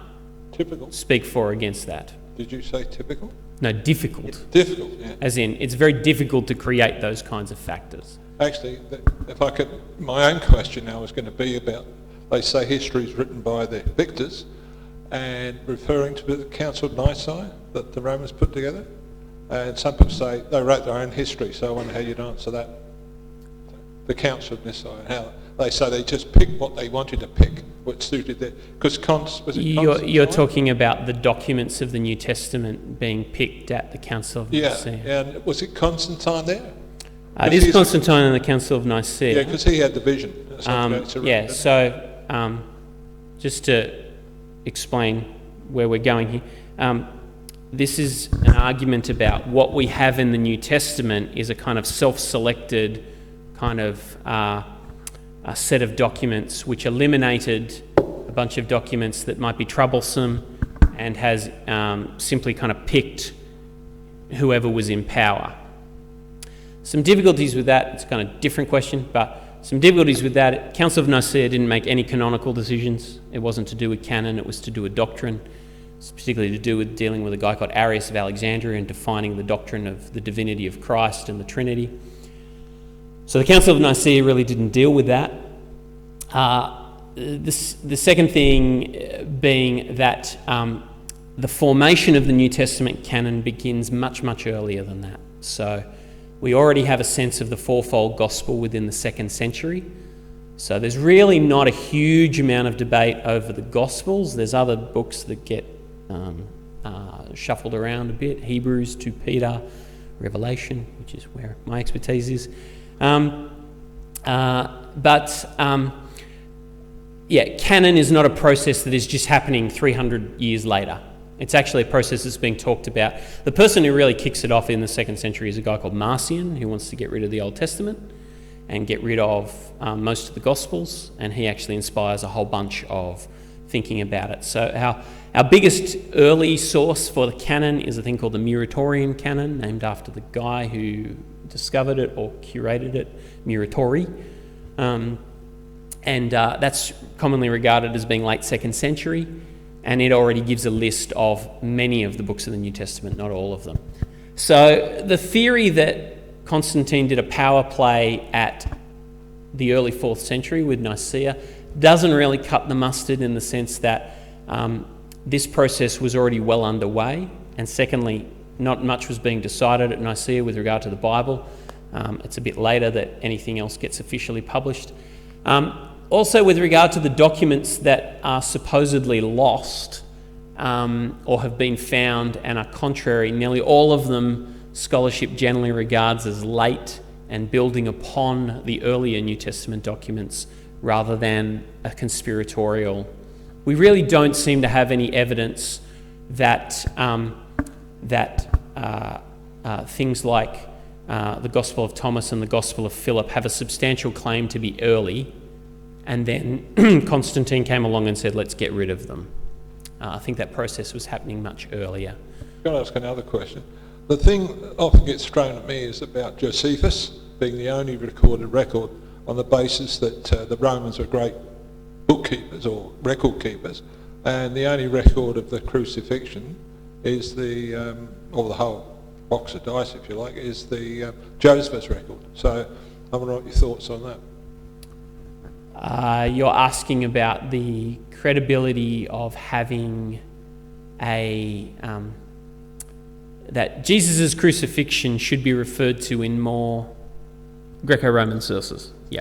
speak for or against that. Did you say typical? No, difficult. Difficult, yeah. As in, it's very difficult to create those kinds of factors. Actually, if I could, my own question now is going to be about, they say history is written by the victors, and referring to the Council of Nicaea that the Romans put together. And some people say they wrote their own history, so I wonder how you'd answer that. The Council of Nicaea, and how they say they just picked what they wanted to pick, what suited their... Because you're talking about the documents of the New Testament being picked at the Council of Nicaea. Yeah, and was it Constantine there? It is Constantine in the Council of Nicaea. Yeah, because he had the vision. Just to explain where we're going here, this is an argument about what we have in the New Testament is a kind of self-selected kind of a set of documents which eliminated a bunch of documents that might be troublesome and has simply kind of picked whoever was in power. Some difficulties with that, it's a kind of different question, but some difficulties with that. Council of Nicaea didn't make any canonical decisions. It wasn't to do with canon, it was to do with doctrine. It's particularly to do with dealing with a guy called Arius of Alexandria and defining the doctrine of the divinity of Christ and the Trinity. So the Council of Nicaea really didn't deal with that. The second thing being that the formation of the New Testament canon begins much, much earlier than that. So we already have a sense of the fourfold gospel within the 2nd century. So there's really not a huge amount of debate over the Gospels. There's other books that get shuffled around a bit. Hebrews to Peter, Revelation, which is where my expertise is. Canon is not a process that is just happening 300 years later. It's actually a process that's being talked about. The person who really kicks it off in the 2nd century is a guy called Marcion, who wants to get rid of the Old Testament and get rid of most of the Gospels, and he actually inspires a whole bunch of thinking about it. So our biggest early source for the canon is a thing called the Muratorian canon, named after the guy who discovered it or curated it, Muratori. That's commonly regarded as being late 2nd century. And it already gives a list of many of the books of the New Testament, not all of them. So the theory that Constantine did a power play at the early 4th century with Nicaea doesn't really cut the mustard in the sense that this process was already well underway, and secondly, not much was being decided at Nicaea with regard to the Bible. It's a bit later that anything else gets officially published. Also, with regard to the documents that are supposedly lost or have been found and are contrary, nearly all of them scholarship generally regards as late and building upon the earlier New Testament documents rather than a conspiratorial. We really don't seem to have any evidence that things like the Gospel of Thomas and the Gospel of Philip have a substantial claim to be early, and then Constantine came along and said, let's get rid of them. I think that process was happening much earlier. Can I ask another question? The thing that often gets thrown at me is about Josephus being the only recorded record on the basis that the Romans were great bookkeepers or record keepers, and the only record of the crucifixion is or the whole box of dice, if you like, is the Josephus record. So I wonder what your thoughts on that. You're asking about the credibility of having that Jesus' crucifixion should be referred to in more Greco-Roman sources. Yeah.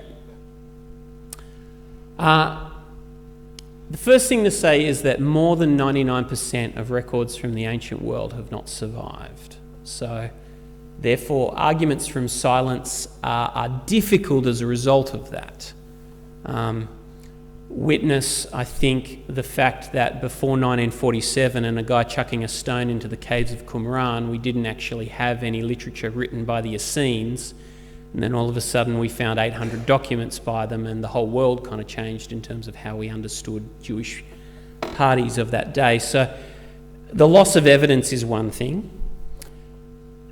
The first thing to say is that more than 99% of records from the ancient world have not survived. So, therefore, arguments from silence are difficult as a result of that. witness, I think, the fact that before 1947 and a guy chucking a stone into the caves of Qumran, we didn't actually have any literature written by the Essenes. And then all of a sudden we found 800 documents by them, and the whole world kind of changed in terms of how we understood Jewish parties of that day. So the loss of evidence is one thing.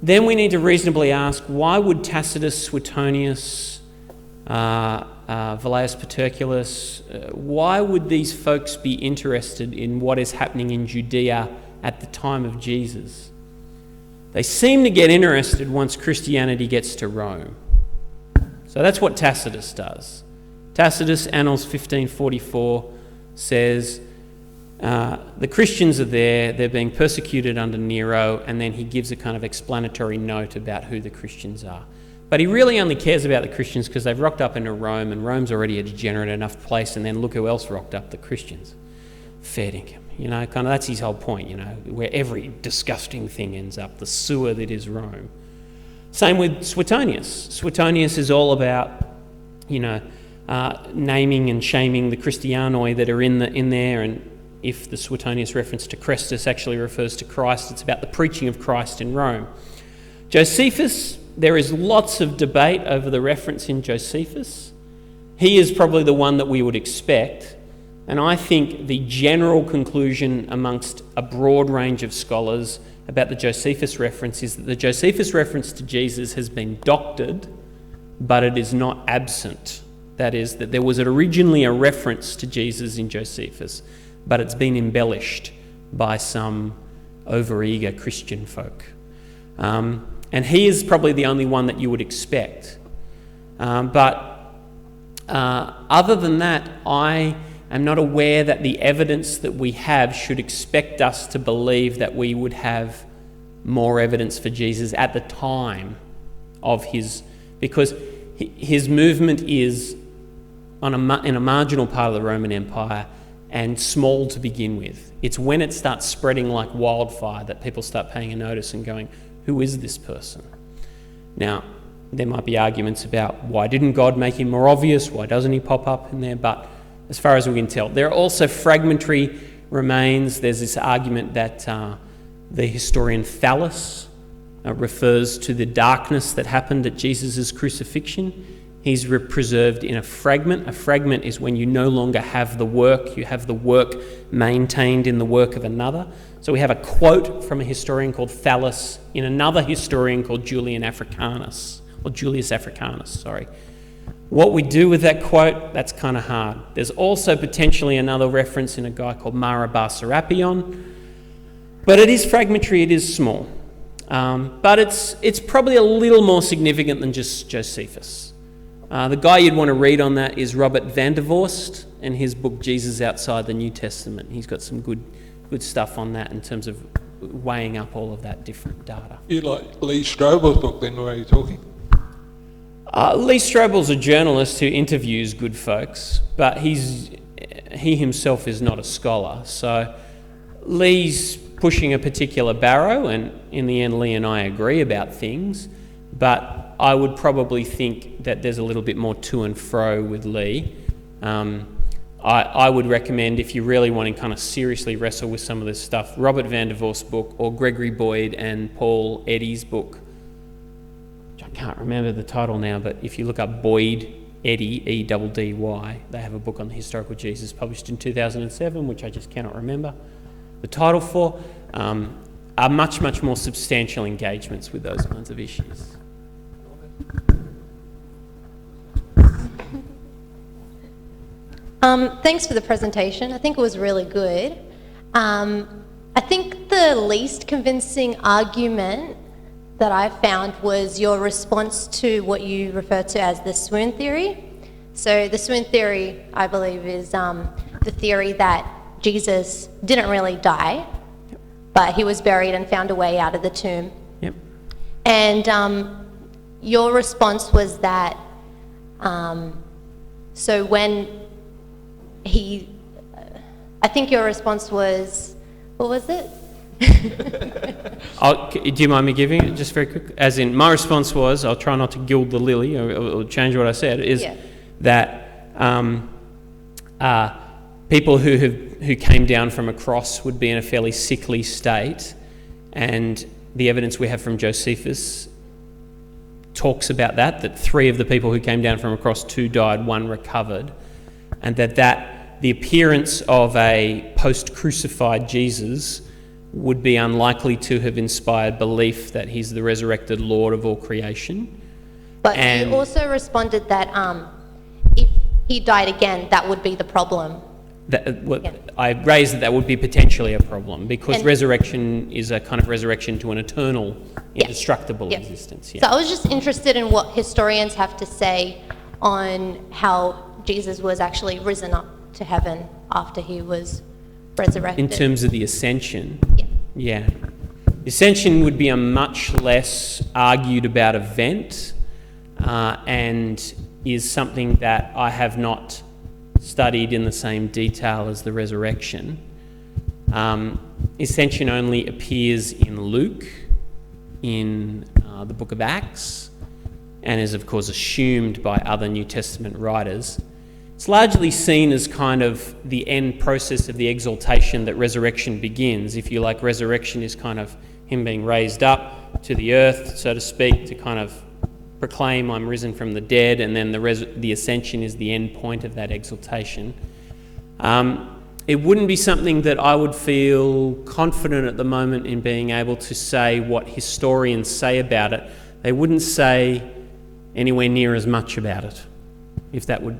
Then we need to reasonably ask, why would Tacitus, Suetonius, Velleius Paterculus, why would these folks be interested in what is happening in Judea at the time of Jesus? They seem to get interested once Christianity gets to Rome. So that's what Tacitus does. Tacitus, Annals 1544, says the Christians are there, they're being persecuted under Nero, and then he gives a kind of explanatory note about who the Christians are. But he really only cares about the Christians because they've rocked up into Rome, and Rome's already a degenerate enough place, and then look who else rocked up, the Christians. Fair dinkum. Kind of that's his whole point, where every disgusting thing ends up, the sewer that is Rome. Same with Suetonius. Suetonius is all about, naming and shaming the Christianoi that are in there, and if the Suetonius reference to Christus actually refers to Christ, it's about the preaching of Christ in Rome. Josephus, there is lots of debate over the reference in Josephus. He is probably the one that we would expect, and I think the general conclusion amongst a broad range of scholars about the Josephus reference is that the Josephus reference to Jesus has been doctored, but it is not absent. That is, that there was originally a reference to Jesus in Josephus, but it's been embellished by some overeager Christian folk. And he is probably the only one that you would expect. But other than that, I am not aware that the evidence that we have should expect us to believe that we would have more evidence for Jesus at the time of his... Because his movement is in a marginal part of the Roman Empire and small to begin with. It's when it starts spreading like wildfire that people start paying a notice and going, who is this person? Now, there might be arguments about why didn't God make him more obvious? Why doesn't he pop up in there? But as far as we can tell, there are also fragmentary remains. There's this argument that the historian Thallus refers to the darkness that happened at Jesus' crucifixion. He's preserved in a fragment. A fragment is when you no longer have the work, you have the work maintained in the work of another. So we have a quote from a historian called Thallus in another historian called Julius Africanus. What we do with that quote, that's kind of hard. There's also potentially another reference in a guy called Mara Bar Serapion, but it is fragmentary, it is small. But it's probably a little more significant than just Josephus. The guy you'd want to read on that is Robert van der Vorst and his book Jesus Outside the New Testament. He's got some good stuff on that in terms of weighing up all of that different data. You like Lee Strobel's book then, where are you talking? Lee Strobel's a journalist who interviews good folks, but he himself is not a scholar. So Lee's pushing a particular barrow, and in the end Lee and I agree about things, but I would probably think that there's a little bit more to and fro with Lee. I would recommend, if you really want to kind of seriously wrestle with some of this stuff, Robert van der Vorst's book, or Gregory Boyd and Paul Eddy's book, which I can't remember the title now, but if you look up Boyd, Eddy, E-D-D-Y, they have a book on the historical Jesus published in 2007, which I just cannot remember the title for, are much, much more substantial engagements with those kinds of issues. Thanks for the presentation. I think it was really good. I think the least convincing argument that I found was your response to what you refer to as the swoon theory. So the swoon theory, I believe, is the theory that Jesus didn't really die, but he was buried and found a way out of the tomb. Yep. And your response was that, so when I think your response was, what was it? Do you mind me giving it just very quick? As in, my response was, I'll try not to gild the lily or change what I said, is that People who came down from a cross would be in a fairly sickly state, and the evidence we have from Josephus talks about that 3 of the people who came down from a cross, 2 died, 1 recovered, and that the appearance of a post-crucified Jesus would be unlikely to have inspired belief that he's the resurrected Lord of all creation. But you also responded that if he died again, that would be the problem. I raised that would be potentially a problem, because resurrection is a kind of resurrection to an eternal, indestructible existence. Yeah. So I was just interested in what historians have to say on how Jesus was actually risen up to heaven after he was resurrected. In terms of the ascension? Yeah. The ascension would be a much less argued about event, and is something that I have not studied in the same detail as the resurrection. Ascension only appears in Luke, in the book of Acts, and is of course assumed by other New Testament writers. It's largely seen as kind of the end process of the exaltation that resurrection begins. If you like, resurrection is kind of him being raised up to the earth, so to speak, to kind of proclaim I'm risen from the dead, and then the ascension is the end point of that exaltation. It wouldn't be something that I would feel confident at the moment in being able to say what historians say about it. They wouldn't say anywhere near as much about it, if that would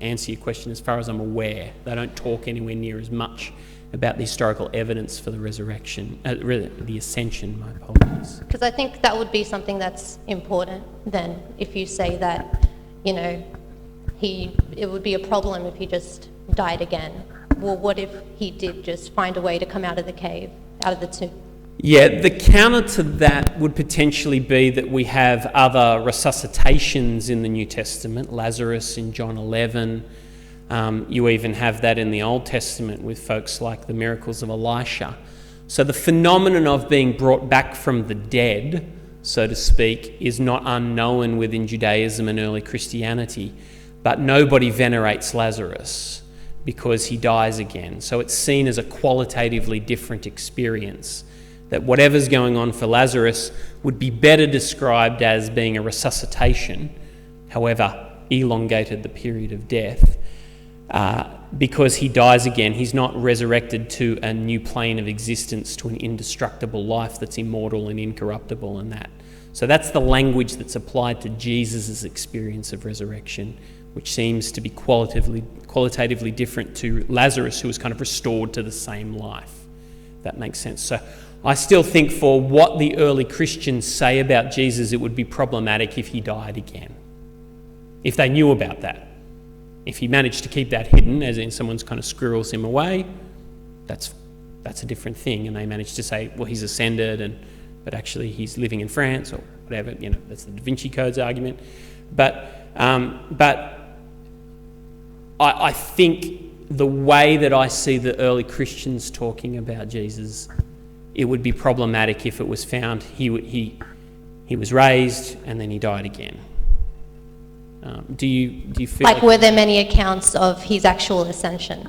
answer your question. As far as I'm aware, they don't talk anywhere near as much about the historical evidence for the resurrection, the ascension, my apologies. Because I think that would be something that's important then, if you say that, it would be a problem if he just died again. Well, what if he did just find a way to come out of the cave, out of the tomb? Yeah, the counter to that would potentially be that we have other resuscitations in the New Testament, Lazarus in John 11. You even have that in the Old Testament with folks like the miracles of Elisha. So the phenomenon of being brought back from the dead, so to speak, is not unknown within Judaism and early Christianity, but nobody venerates Lazarus because he dies again. So it's seen as a qualitatively different experience, that whatever's going on for Lazarus would be better described as being a resuscitation, however elongated the period of death. Because he dies again, he's not resurrected to a new plane of existence, to an indestructible life that's immortal and incorruptible and that. So that's the language that's applied to Jesus' experience of resurrection, which seems to be qualitatively different to Lazarus, who was kind of restored to the same life. That makes sense. So I still think for what the early Christians say about Jesus, it would be problematic if he died again, if they knew about that. If he managed to keep that hidden, as in someone's kind of squirrels him away, that's a different thing. And they managed to say, well, he's ascended, but actually he's living in France or whatever. That's the Da Vinci Code's argument. But I think the way that I see the early Christians talking about Jesus, it would be problematic if it was found he was raised and then he died again. Do you feel like were there many accounts of his actual ascension?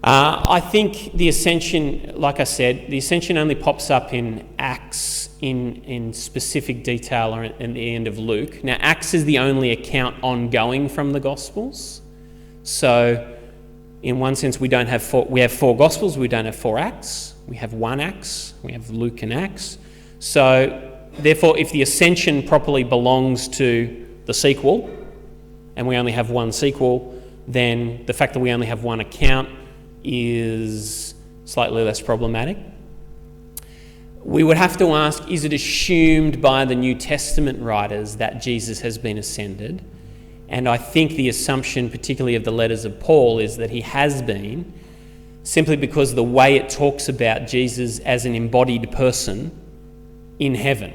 I think the ascension, like I said, the ascension only pops up in Acts in specific detail or in the end of Luke. Now, Acts is the only account ongoing from the Gospels. So, in one sense, we have 4 Gospels, we don't have 4 Acts. We have 1 Acts, we have Luke and Acts. So, therefore, if the ascension properly belongs to the sequel, and we only have 1 sequel, then the fact that we only have 1 account is slightly less problematic. We would have to ask, is it assumed by the New Testament writers that Jesus has been ascended? And I think the assumption, particularly of the letters of Paul, is that he has been, simply because the way it talks about Jesus as an embodied person in heaven.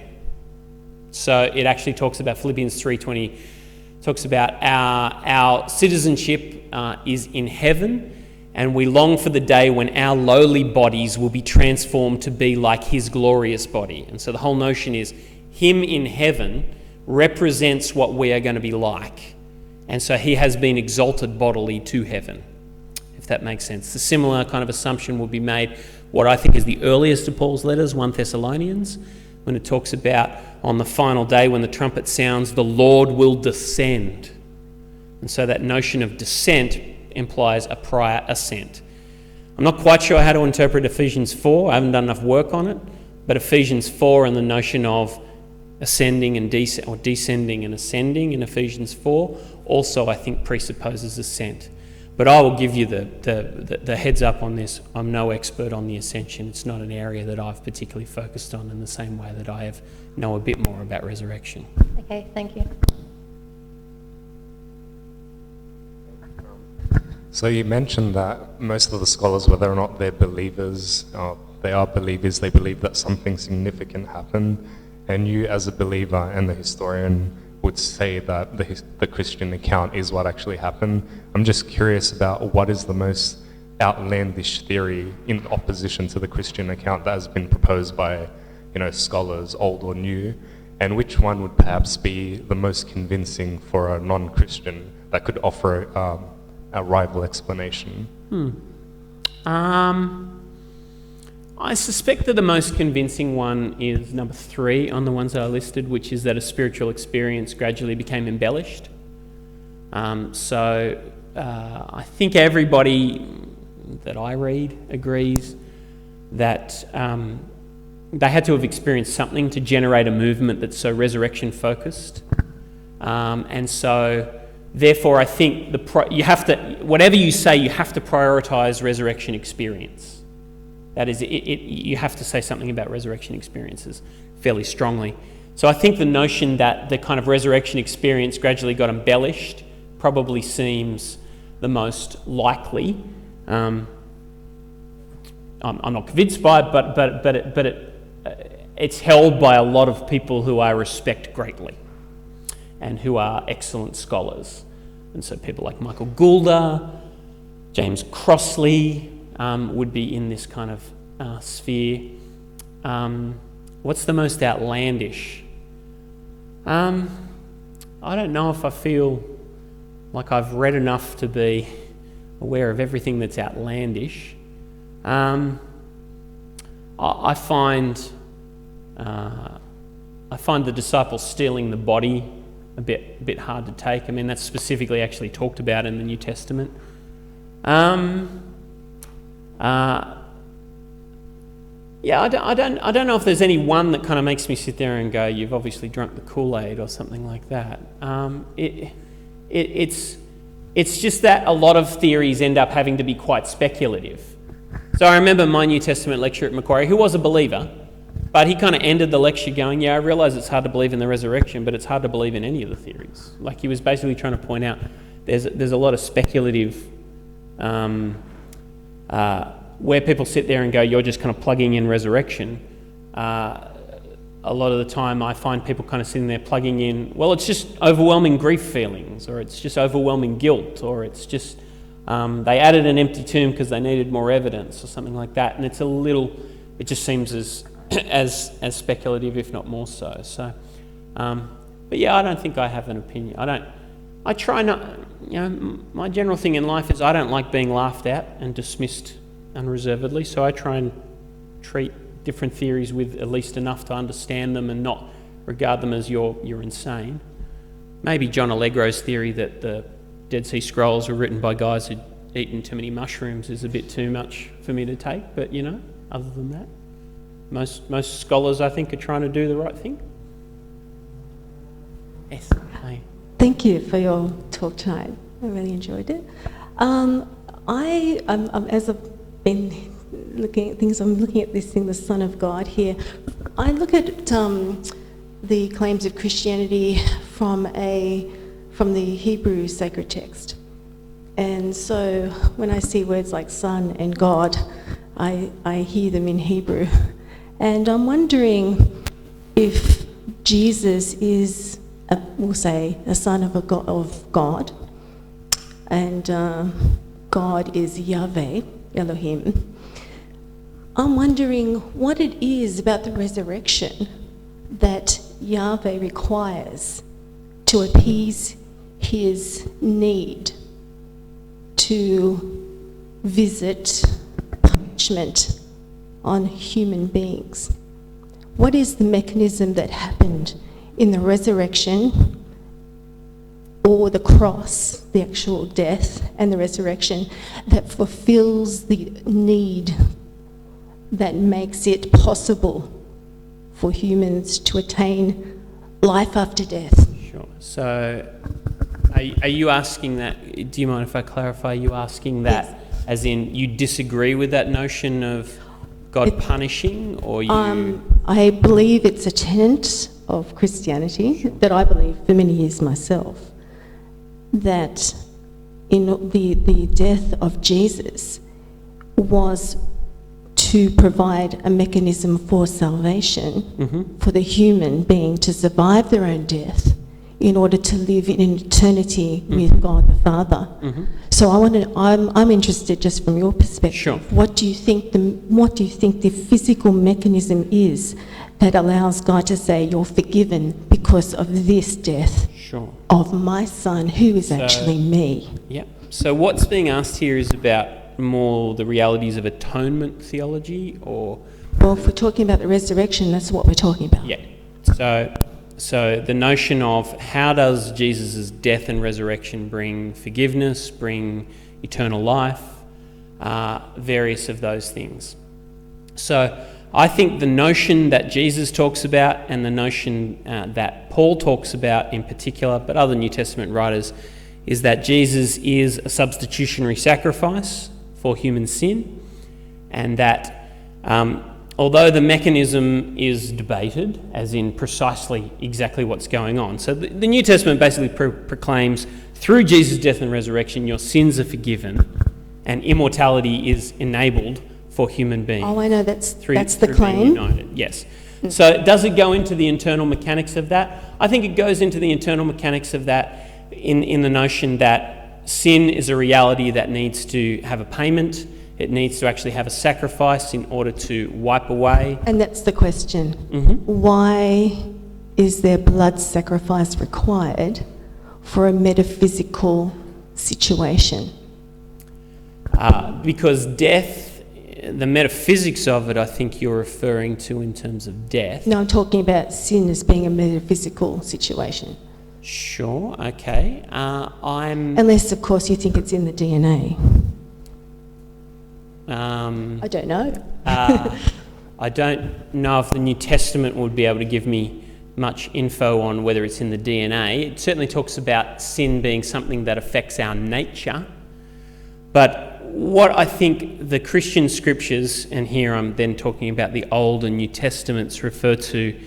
So it actually talks about Philippians 3:20, talks about our citizenship is in heaven, and we long for the day when our lowly bodies will be transformed to be like his glorious body. And so the whole notion is him in heaven represents what we are going to be like. And so he has been exalted bodily to heaven, if that makes sense. A similar kind of assumption would be made, what I think is the earliest of Paul's letters, 1 Thessalonians, when it talks about on the final day when the trumpet sounds, the Lord will descend. And so that notion of descent implies a prior ascent. I'm not quite sure how to interpret Ephesians 4. I haven't done enough work on it. But Ephesians 4 and the notion of ascending and descending and ascending in Ephesians 4 also, I think, presupposes ascent. But I will give you the heads up on this. I'm no expert on the ascension. It's not an area that I've particularly focused on in the same way that I know a bit more about resurrection. Okay, thank you. So you mentioned that most of the scholars, whether or not they're believers, they are believers, they believe that something significant happened, and you as a believer and the historian would say that the Christian account is what actually happened. I'm just curious about what is the most outlandish theory in opposition to the Christian account that has been proposed by, scholars, old or new, and which one would perhaps be the most convincing for a non-Christian that could offer a rival explanation? I suspect that the most convincing one is number 3 on the ones that I listed, which is that a spiritual experience gradually became embellished. I think everybody that I read agrees that they had to have experienced something to generate a movement that's so resurrection focused. And so therefore I think you have to, whatever you say, you have to prioritise resurrection experience. That is, you have to say something about resurrection experiences fairly strongly. So I think the notion that the kind of resurrection experience gradually got embellished probably seems the most likely. I'm not convinced by it, but it's held by a lot of people who I respect greatly and who are excellent scholars. And so people like Michael Goulder, James Crossley, would be in this kind of sphere. What's the most outlandish? I don't know if I feel like I've read enough to be aware of everything that's outlandish. I find the disciples stealing the body a bit hard to take. I mean, that's specifically actually talked about in the New Testament. I don't know if there's any one that kind of makes me sit there and go, you've obviously drunk the Kool-Aid or something like that. It's just that a lot of theories end up having to be quite speculative. So I remember my New Testament lecturer at Macquarie, who was a believer, but he kind of ended the lecture going, I realise it's hard to believe in the resurrection, but it's hard to believe in any of the theories. Like, he was basically trying to point out there's a lot of speculative where people sit there and go, you're just kind of plugging in resurrection. A lot of the time I find people kind of sitting there plugging in, well, it's just overwhelming grief feelings, or it's just overwhelming guilt, or it's just they added an empty tomb because they needed more evidence or something like that. And it just seems as speculative, if not more so. So, but yeah, I don't think I have an opinion. I try not, my general thing in life is I don't like being laughed at and dismissed unreservedly, so I try and treat different theories with at least enough to understand them and not regard them as you're insane. Maybe John Allegro's theory that the Dead Sea Scrolls were written by guys who'd eaten too many mushrooms is a bit too much for me to take, but other than that, most scholars, I think, are trying to do the right thing. Yes. Hi. Thank you for your talk tonight. I really enjoyed it. As I've been looking at things, I'm looking at this thing, the Son of God here. I look at the claims of Christianity from the Hebrew sacred text. And so when I see words like Son and God, I hear them in Hebrew. And I'm wondering if Jesus is, we'll say, a son of God, and God is Yahweh, Elohim. I'm wondering what it is about the resurrection that Yahweh requires to appease his need to visit punishment on human beings? What is the mechanism that happened in the resurrection or the cross, the actual death and the resurrection, that fulfills the need that makes it possible for humans to attain life after death? Sure. So, are you asking that, do you mind if I clarify, are you asking that Yes. as in you disagree with that notion of God punishing, or you... I believe it's a tenet of Christianity that I believe for many years myself, that in the death of Jesus was to provide a mechanism for salvation for the human being to survive their own death in order to live in eternity with God the Father. So I'm interested, just from your perspective, Sure. what do you think the physical mechanism is that allows God to say you're forgiven because of this death Sure. of my son, who is actually me? Yeah. So what's being asked here is about more the realities of atonement theology, or... Well, if we're talking about the resurrection, that's what we're talking about. Yeah. So the notion of how does Jesus' death and resurrection bring forgiveness, bring eternal life, various of those things. So I think the notion that Jesus talks about, and the notion that Paul talks about in particular, but other New Testament writers, is that Jesus is a substitutionary sacrifice for human sin, and that although the mechanism is debated, as in precisely exactly what's going on. So the New Testament basically proclaims, through Jesus' death and resurrection, your sins are forgiven and immortality is enabled for human beings. Oh, I know, that's the through claim. being united. Yes. So does it go into the internal mechanics of that? I think it goes into the internal mechanics of that in the notion that sin is a reality that needs to have a payment. It needs to actually have a sacrifice in order to wipe away. And that's the question. Why is there blood sacrifice required for a metaphysical situation? Because death, the metaphysics of it, I think you're referring to in terms of death. No, I'm talking about sin as being a metaphysical situation. Sure, okay. Unless, of course, you think it's in the DNA. I don't know. I don't know if the New Testament would be able to give me much info on whether it's in the DNA. It certainly talks about sin being something that affects our nature. But what I think the Christian scriptures, and here I'm then talking about the Old and New Testaments, refer to,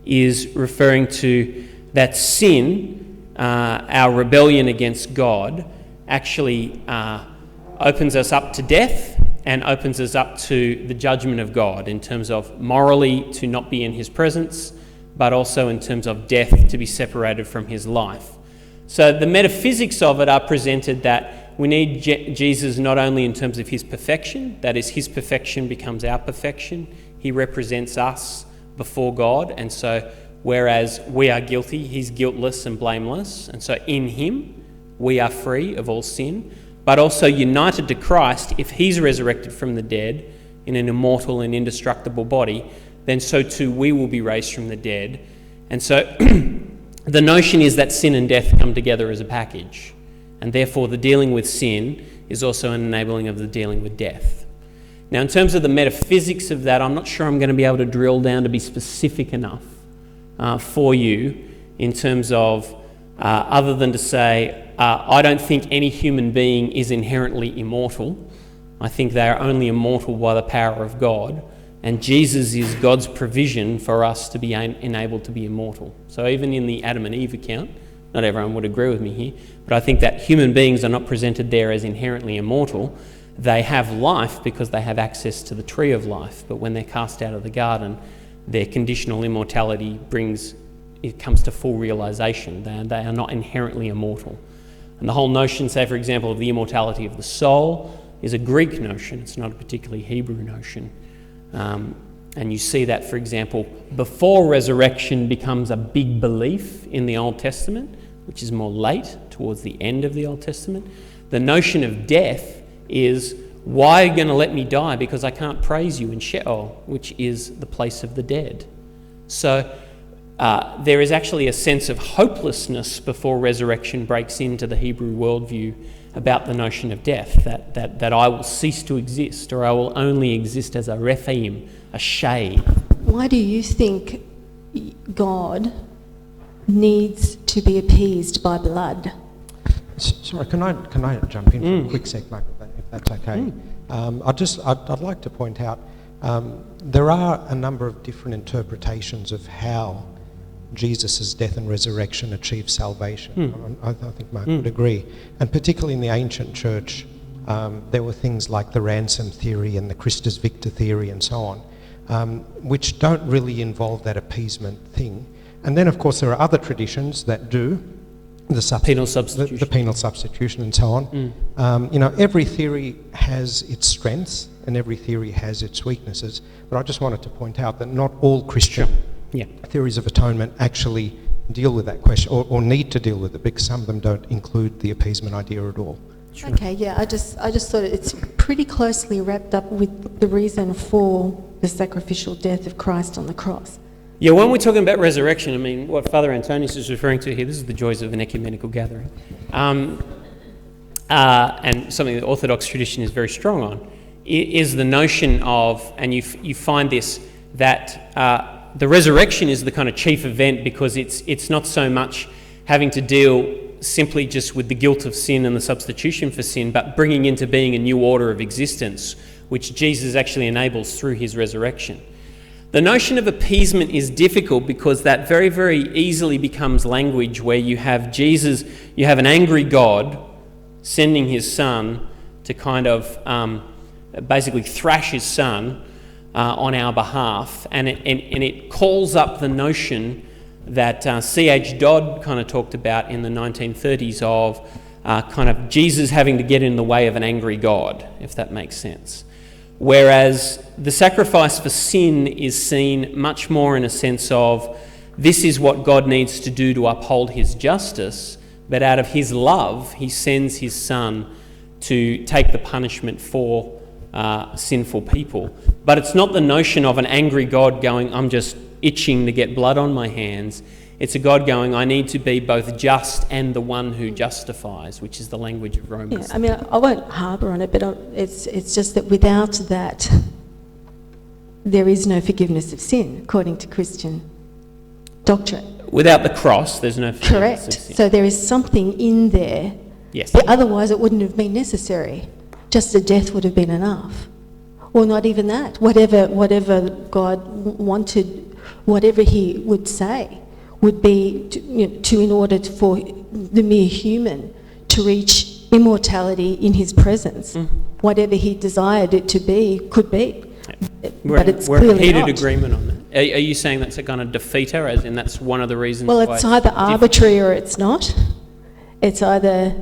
is referring to that sin, our rebellion against God, actually opens us up to death and opens us up to the judgment of God in terms of morally to not be in his presence, but also in terms of death to be separated from his life. So the metaphysics of it are presented that we need Jesus not only in terms of his perfection, that is, his perfection becomes our perfection. He represents us before God, and so whereas we are guilty, he's guiltless and blameless, and so in him we are free of all sin, but also united to Christ. If he's resurrected from the dead in an immortal and indestructible body, then so too we will be raised from the dead. And so the notion is that sin and death come together as a package, and therefore the dealing with sin is also an enabling of the dealing with death. Now, in terms of the metaphysics of that, I'm not sure I'm going to be able to drill down to be specific enough for you in terms of, other than to say, I don't think any human being is inherently immortal. I think they are only immortal by the power of God, and Jesus is God's provision for us to be enabled to be immortal. So even in the Adam and Eve account, not everyone would agree with me here, but I think that human beings are not presented there as inherently immortal. They have life because they have access to the tree of life, but when they're cast out of the garden, their conditional immortality comes to full realization. They are not inherently immortal. And the whole notion, say for example, of the immortality of the soul is a Greek notion. It's not a particularly Hebrew notion. And you see that, for example, before resurrection becomes a big belief in the Old Testament, which is more late, towards the end of the Old Testament. The notion of death is, why are you going to let me die? Because I can't praise you in Sheol, which is the place of the dead. So there is actually a sense of hopelessness before resurrection breaks into the Hebrew worldview about the notion of death, that I will cease to exist, or I will only exist as a rephaim, a shade. Why do you think God needs to be appeased by blood? Sorry, can I jump in for a quick sec, Mark, if that's okay? I'd like to point out there are a number of different interpretations of how Jesus' death and resurrection achieved salvation. I think Mark would agree. And particularly in the ancient church, there were things like the ransom theory and the Christus Victor theory and so on, which don't really involve that appeasement thing. And then, of course, there are other traditions that do Penal substitution. The penal substitution and so on. Every theory has its strengths and every theory has its weaknesses. But I just wanted to point out that not all Christian theories of atonement actually deal with that question or need to deal with it, because some of them don't include the appeasement idea at all. Sure. Okay, yeah, I just thought it's pretty closely wrapped up with the reason for the sacrificial death of Christ on the cross. Yeah, when we're talking about resurrection, I mean, what Father Antonius is referring to here, this is the joys of an ecumenical gathering, and something that Orthodox tradition is very strong on, is the notion of, and you find this, that the resurrection is the kind of chief event, because it's not so much having to deal simply just with the guilt of sin and the substitution for sin, but bringing into being a new order of existence, which Jesus actually enables through his resurrection. The notion of appeasement is difficult because that very, very easily becomes language where you have Jesus, you have an angry God sending his son to kind of basically thrash his son on our behalf, and it calls up the notion that C.H. Dodd kind of talked about in the 1930s of kind of Jesus having to get in the way of an angry God, if that makes sense. Whereas the sacrifice for sin is seen much more in a sense of, this is what God needs to do to uphold his justice, but out of his love, he sends his son to take the punishment for sinful people. But it's not the notion of an angry God going, I'm just itching to get blood on my hands. It's a God going, I need to be both just and the one who justifies, which is the language of Romans. Yeah, I mean, I won't harbour on it, but it's just that without that, there is no forgiveness of sin, according to Christian doctrine. Without the cross, there's no forgiveness of sin. Correct. So there is something in there. Yes. Otherwise, it wouldn't have been necessary. Just a death would have been enough. Or not even that. Whatever God wanted, whatever he would say, would be in order for the mere human to reach immortality in his presence. Whatever he desired it to be, could be. But it's we're clearly in heated not. agreement on that. Are you saying that's a kind of defeater, as in that's one of the reasons Well, why it's either arbitrary or it's not. It's either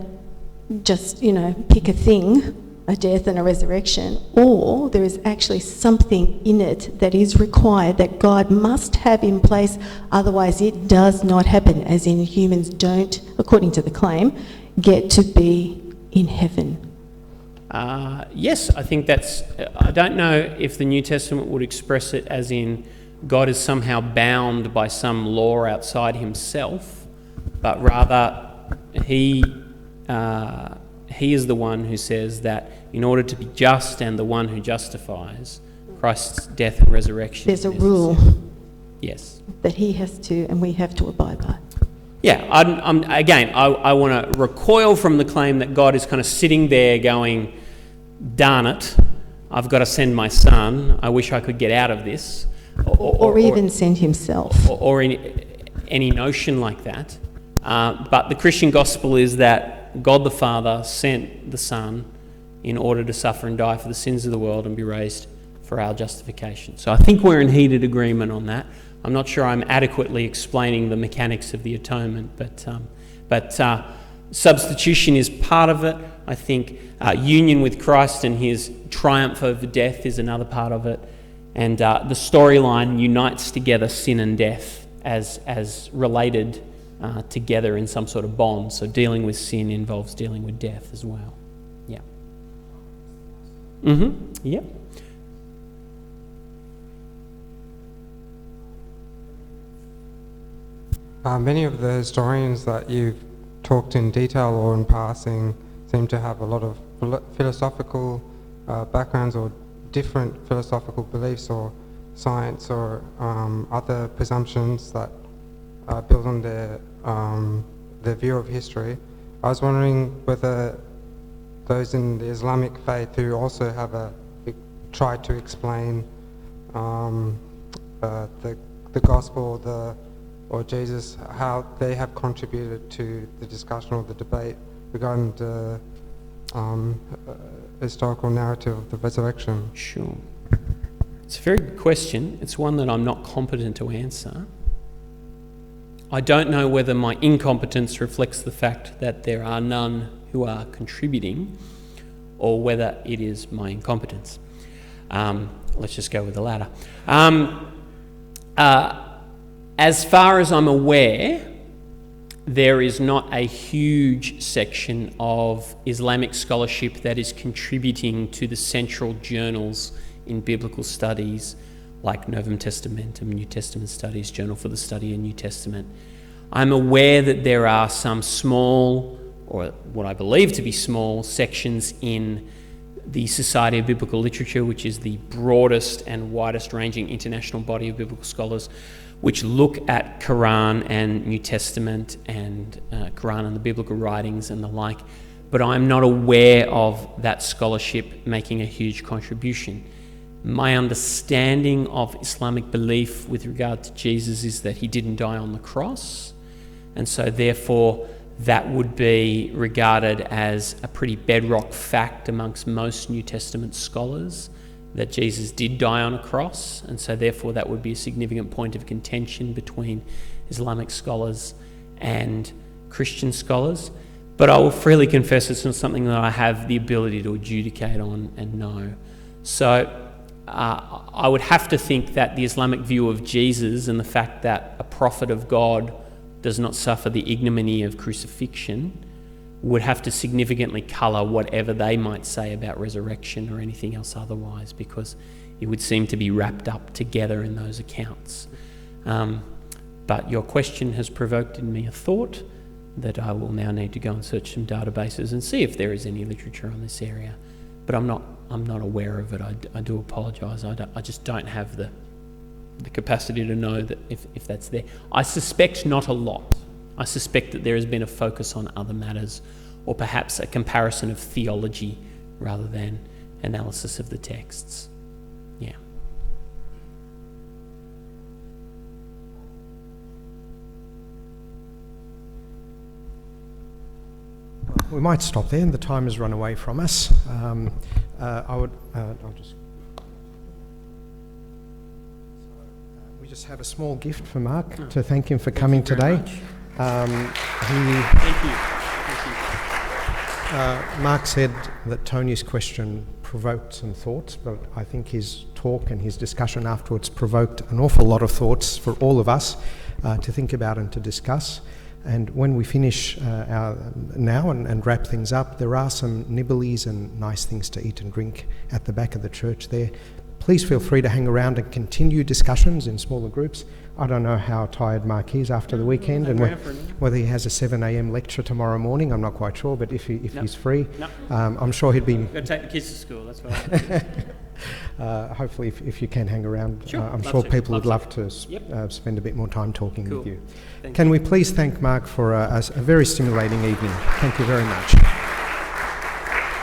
just, pick a thing, a death and a resurrection, or there is actually something in it that is required that God must have in place, otherwise it does not happen, as in humans don't, according to the claim, get to be in heaven. Yes, I think that's... I don't know if the New Testament would express it as in God is somehow bound by some law outside himself, but rather he is the one who says that in order to be just and the one who justifies, Christ's death and resurrection... There's a rule. Yes. That he has to, and we have to abide by. Yeah, I want to recoil from the claim that God is kind of sitting there going, darn it, I've got to send my son, I wish I could get out of this. Or even send himself. Or any notion like that. But the Christian gospel is that God the Father sent the Son in order to suffer and die for the sins of the world and be raised for our justification. So I think we're in heated agreement on that. I'm not sure I'm adequately explaining the mechanics of the atonement, but substitution is part of it. I think union with Christ and his triumph over death is another part of it. And the storyline unites together sin and death as related together in some sort of bond. So dealing with sin involves dealing with death as well. Yeah. Yep. Many of the historians that you've talked in detail or in passing seem to have a lot of philosophical backgrounds or different philosophical beliefs or science or other presumptions that are built on their view of history. I was wondering whether those in the Islamic faith who also have tried to explain the gospel or Jesus, how they have contributed to the discussion or the debate regarding the historical narrative of the resurrection. Sure. It's a very good question. It's one that I'm not competent to answer. I don't know whether my incompetence reflects the fact that there are none who are contributing, or whether it is my incompetence. Let's just go with the latter. As far as I'm aware, there is not a huge section of Islamic scholarship that is contributing to the central journals in biblical studies, like Novum Testamentum, New Testament Studies, Journal for the Study of New Testament. I'm aware that there are some small, or what I believe to be small, sections in the Society of Biblical Literature, which is the broadest and widest ranging international body of biblical scholars, which look at Quran and New Testament and Quran and the biblical writings and the like, but I'm not aware of that scholarship making a huge contribution. My understanding of Islamic belief with regard to Jesus is that he didn't die on the cross, and so therefore that would be regarded as a pretty bedrock fact amongst most New Testament scholars, that Jesus did die on a cross, and so therefore that would be a significant point of contention between Islamic scholars and Christian scholars. But I will freely confess it's not something that I have the ability to adjudicate on and know. So I would have to think that the Islamic view of Jesus and the fact that a prophet of God does not suffer the ignominy of crucifixion would have to significantly colour whatever they might say about resurrection or anything else otherwise, because it would seem to be wrapped up together in those accounts. But your question has provoked in me a thought that I will now need to go and search some databases and see if there is any literature on this area. But I'm not aware of it. I do apologise. I just don't have the capacity to know that if that's there. I suspect not a lot. I suspect that there has been a focus on other matters, or perhaps a comparison of theology rather than analysis of the texts. Yeah. We might stop there, and the time has run away from us. I'll just... We just have a small gift for Mark to thank him for coming today. Thank you. Mark said that Tony's question provoked some thoughts, but I think his talk and his discussion afterwards provoked an awful lot of thoughts for all of us to think about and to discuss. And when we finish now and wrap things up, there are some nibblies and nice things to eat and drink at the back of the church there. Please feel free to hang around and continue discussions in smaller groups. I don't know how tired Mark is after the weekend and whether he has a 7 a.m. lecture tomorrow morning. I'm not quite sure, but if he's free, I'm sure he'd be... Got to take the kids to school, that's right. Hopefully, if you can hang around, Sure, I'm sure people would love to spend a bit more time talking with you. Can we please thank Mark for a very stimulating evening? Thank you very much.